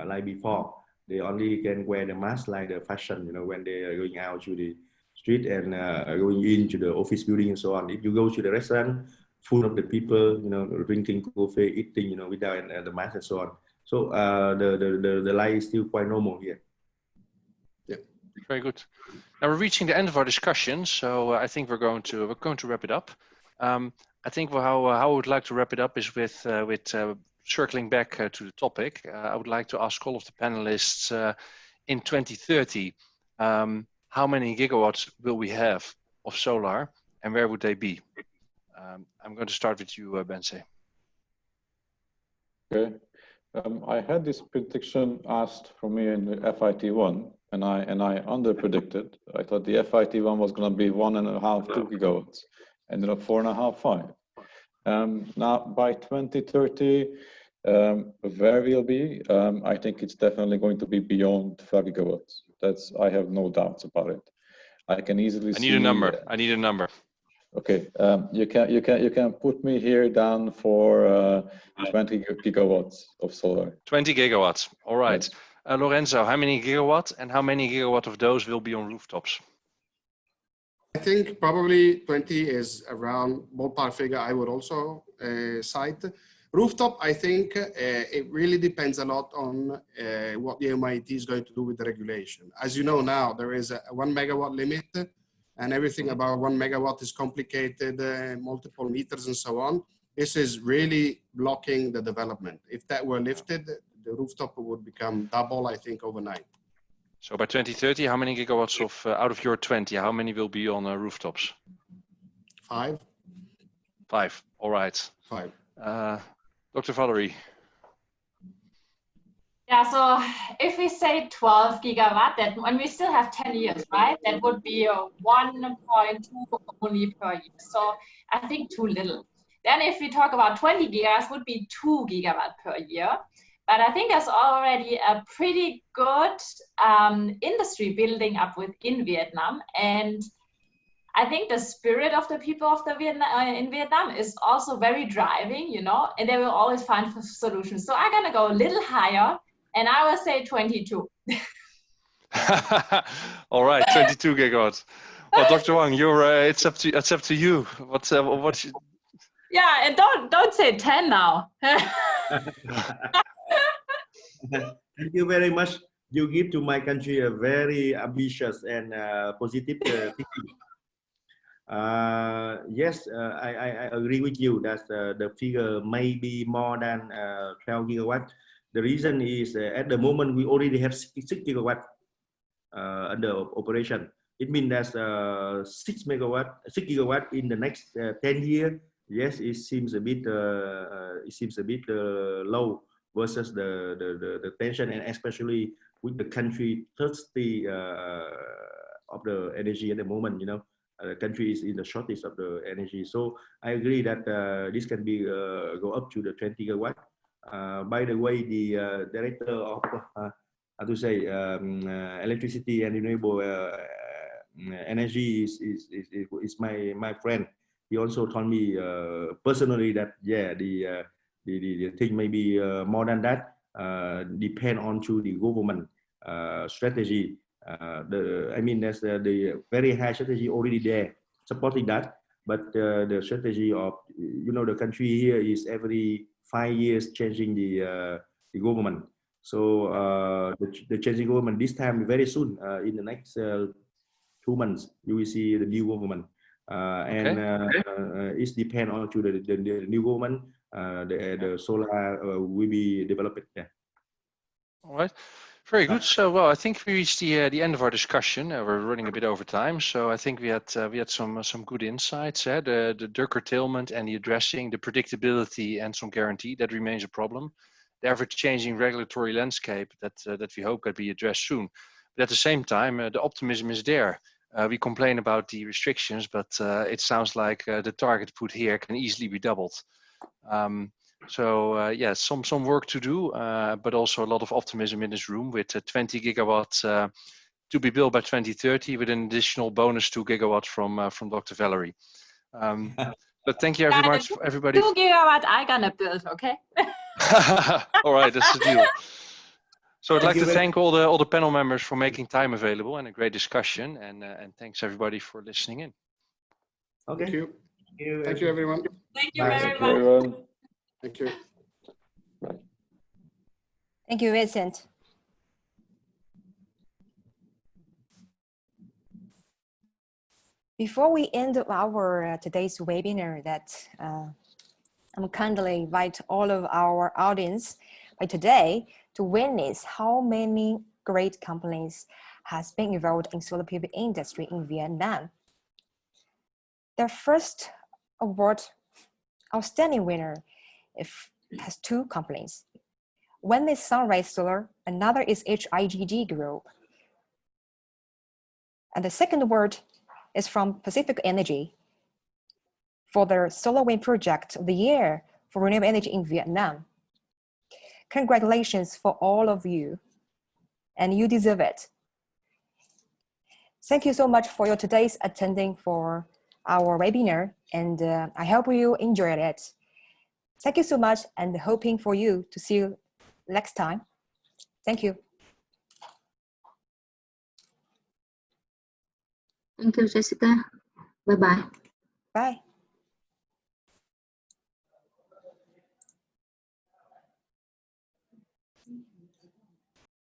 like before. They only can wear the mask like the fashion, you know, when they are going out to the street and going into the office building and so on. If you go to the restaurant, full of the people, you know, drinking coffee, eating, you know, without the mask and so on. So the life is still quite normal here. Yeah. Very good. Now we're reaching the end of our discussion, so I think we're going to wrap it up. I think how I would like to wrap it up is with circling back to the topic. I would like to ask all of the panelists in 2030, how many gigawatts will we have of solar, and where would they be? I'm going to start with you, Bense. Okay. I had this prediction asked for me in the FIT1, and I under-predicted. I thought the FIT1 was going to be 1.5, 2 gigawatts, ended up 4.5, 5. Now, by 2030, where we'll be, I think it's definitely going to be beyond 5 gigawatts. I have no doubts about it. I can easily see. I need a number. I need a number. Okay, you can put me here down for 20 gigawatts of solar. 20 gigawatts. All right. Yes. Lorenzo, how many gigawatts and how many gigawatt of those will be on rooftops? I think probably 20 is around ballpark figure I would also cite. Rooftop, I think it really depends a lot on what the MIT is going to do with the regulation. As you know now, there is a 1 megawatt limit, and everything about 1 megawatt is complicated, multiple meters and so on. This is really blocking the development. If that were lifted, the rooftop would become double, I think, overnight. So by 2030, how many gigawatts of out of your 20, how many will be on rooftops? 5. 5. All right. 5. Dr. Valerie. Yeah, so if we say 12 gigawatt, that when we still have 10 years, right? That would be 1.2 only per year. So I think too little. Then if we talk about 20 gigas, would be 2 gigawatt per year. But I think there's already a pretty good industry building up within Vietnam. And I think the spirit of the people of in Vietnam is also very driving, you know, and they will always find solutions. So I'm going to go a little higher, and I will say 22. All right, 22 gigawatts. Well, Dr. Wang, it's up to you. What's Yeah, and don't say 10 now. Thank you very much. You give to my country a very ambitious and positive thinking. Yes, I agree with you that the figure may be more than 12 gigawatt. The reason is at the moment we already have 6 gigawatt under operation. It means that 6 gigawatt in the next 10 years. Yes, it seems a bit low versus the tension, and especially with the country thirsty of the energy at the moment. You know, the country is in the shortage of the energy. So I agree that this can be go up to the 20 gigawatt. By the way, the director of how to say electricity and renewable energy is my friend. He also told me personally that yeah, the thing may be more than that. Depend on to the government strategy. I mean, there's the very high strategy already there supporting that, but the strategy of the country here is every 5 years changing the government. So the changing government this time very soon in the next 2 months you will see the new government, and it depends on to the new government. The solar will be developed. Yeah. All right. Very good. So, well, I think we reached the end of our discussion. We're running a bit over time, so I think we had some good insights. The curtailment and the addressing, the predictability and some guarantee that remains a problem. The ever-changing regulatory landscape that we hope can be addressed soon. But at the same time, the optimism is there. We complain about the restrictions, but it sounds like the target put here can easily be doubled. So yeah, some work to do, but also a lot of optimism in this room with 20 gigawatts to be built by 2030 with an additional bonus 2 gigawatts from Dr. Valerie. But thank you very much, everybody. 2 gigawatt I'm gonna build, okay? All right, that's the deal. So I'd like to thank all the panel members for making time available and a great discussion, and thanks everybody for listening in. Okay. Thank you. Thank you, everyone. Thank you very much. Thank you. Bye. Thank you, Vincent. Before we end our today's webinar, I'm kindly invite all of our audience by today to witness how many great companies has been involved in solar PV industry in Vietnam. The first award, outstanding winner, has 2 companies. One is Sunrise Solar, another is HIGG Group. And the second award is from Pacific Energy for the solar wind project of the year for renewable energy in Vietnam. Congratulations for all of you, and you deserve it. Thank you so much for your today's attending for our webinar, and I hope you enjoyed it. Thank you so much, and hoping for you to see you next time. Thank you. Thank you, Jessica. Bye-bye. Bye.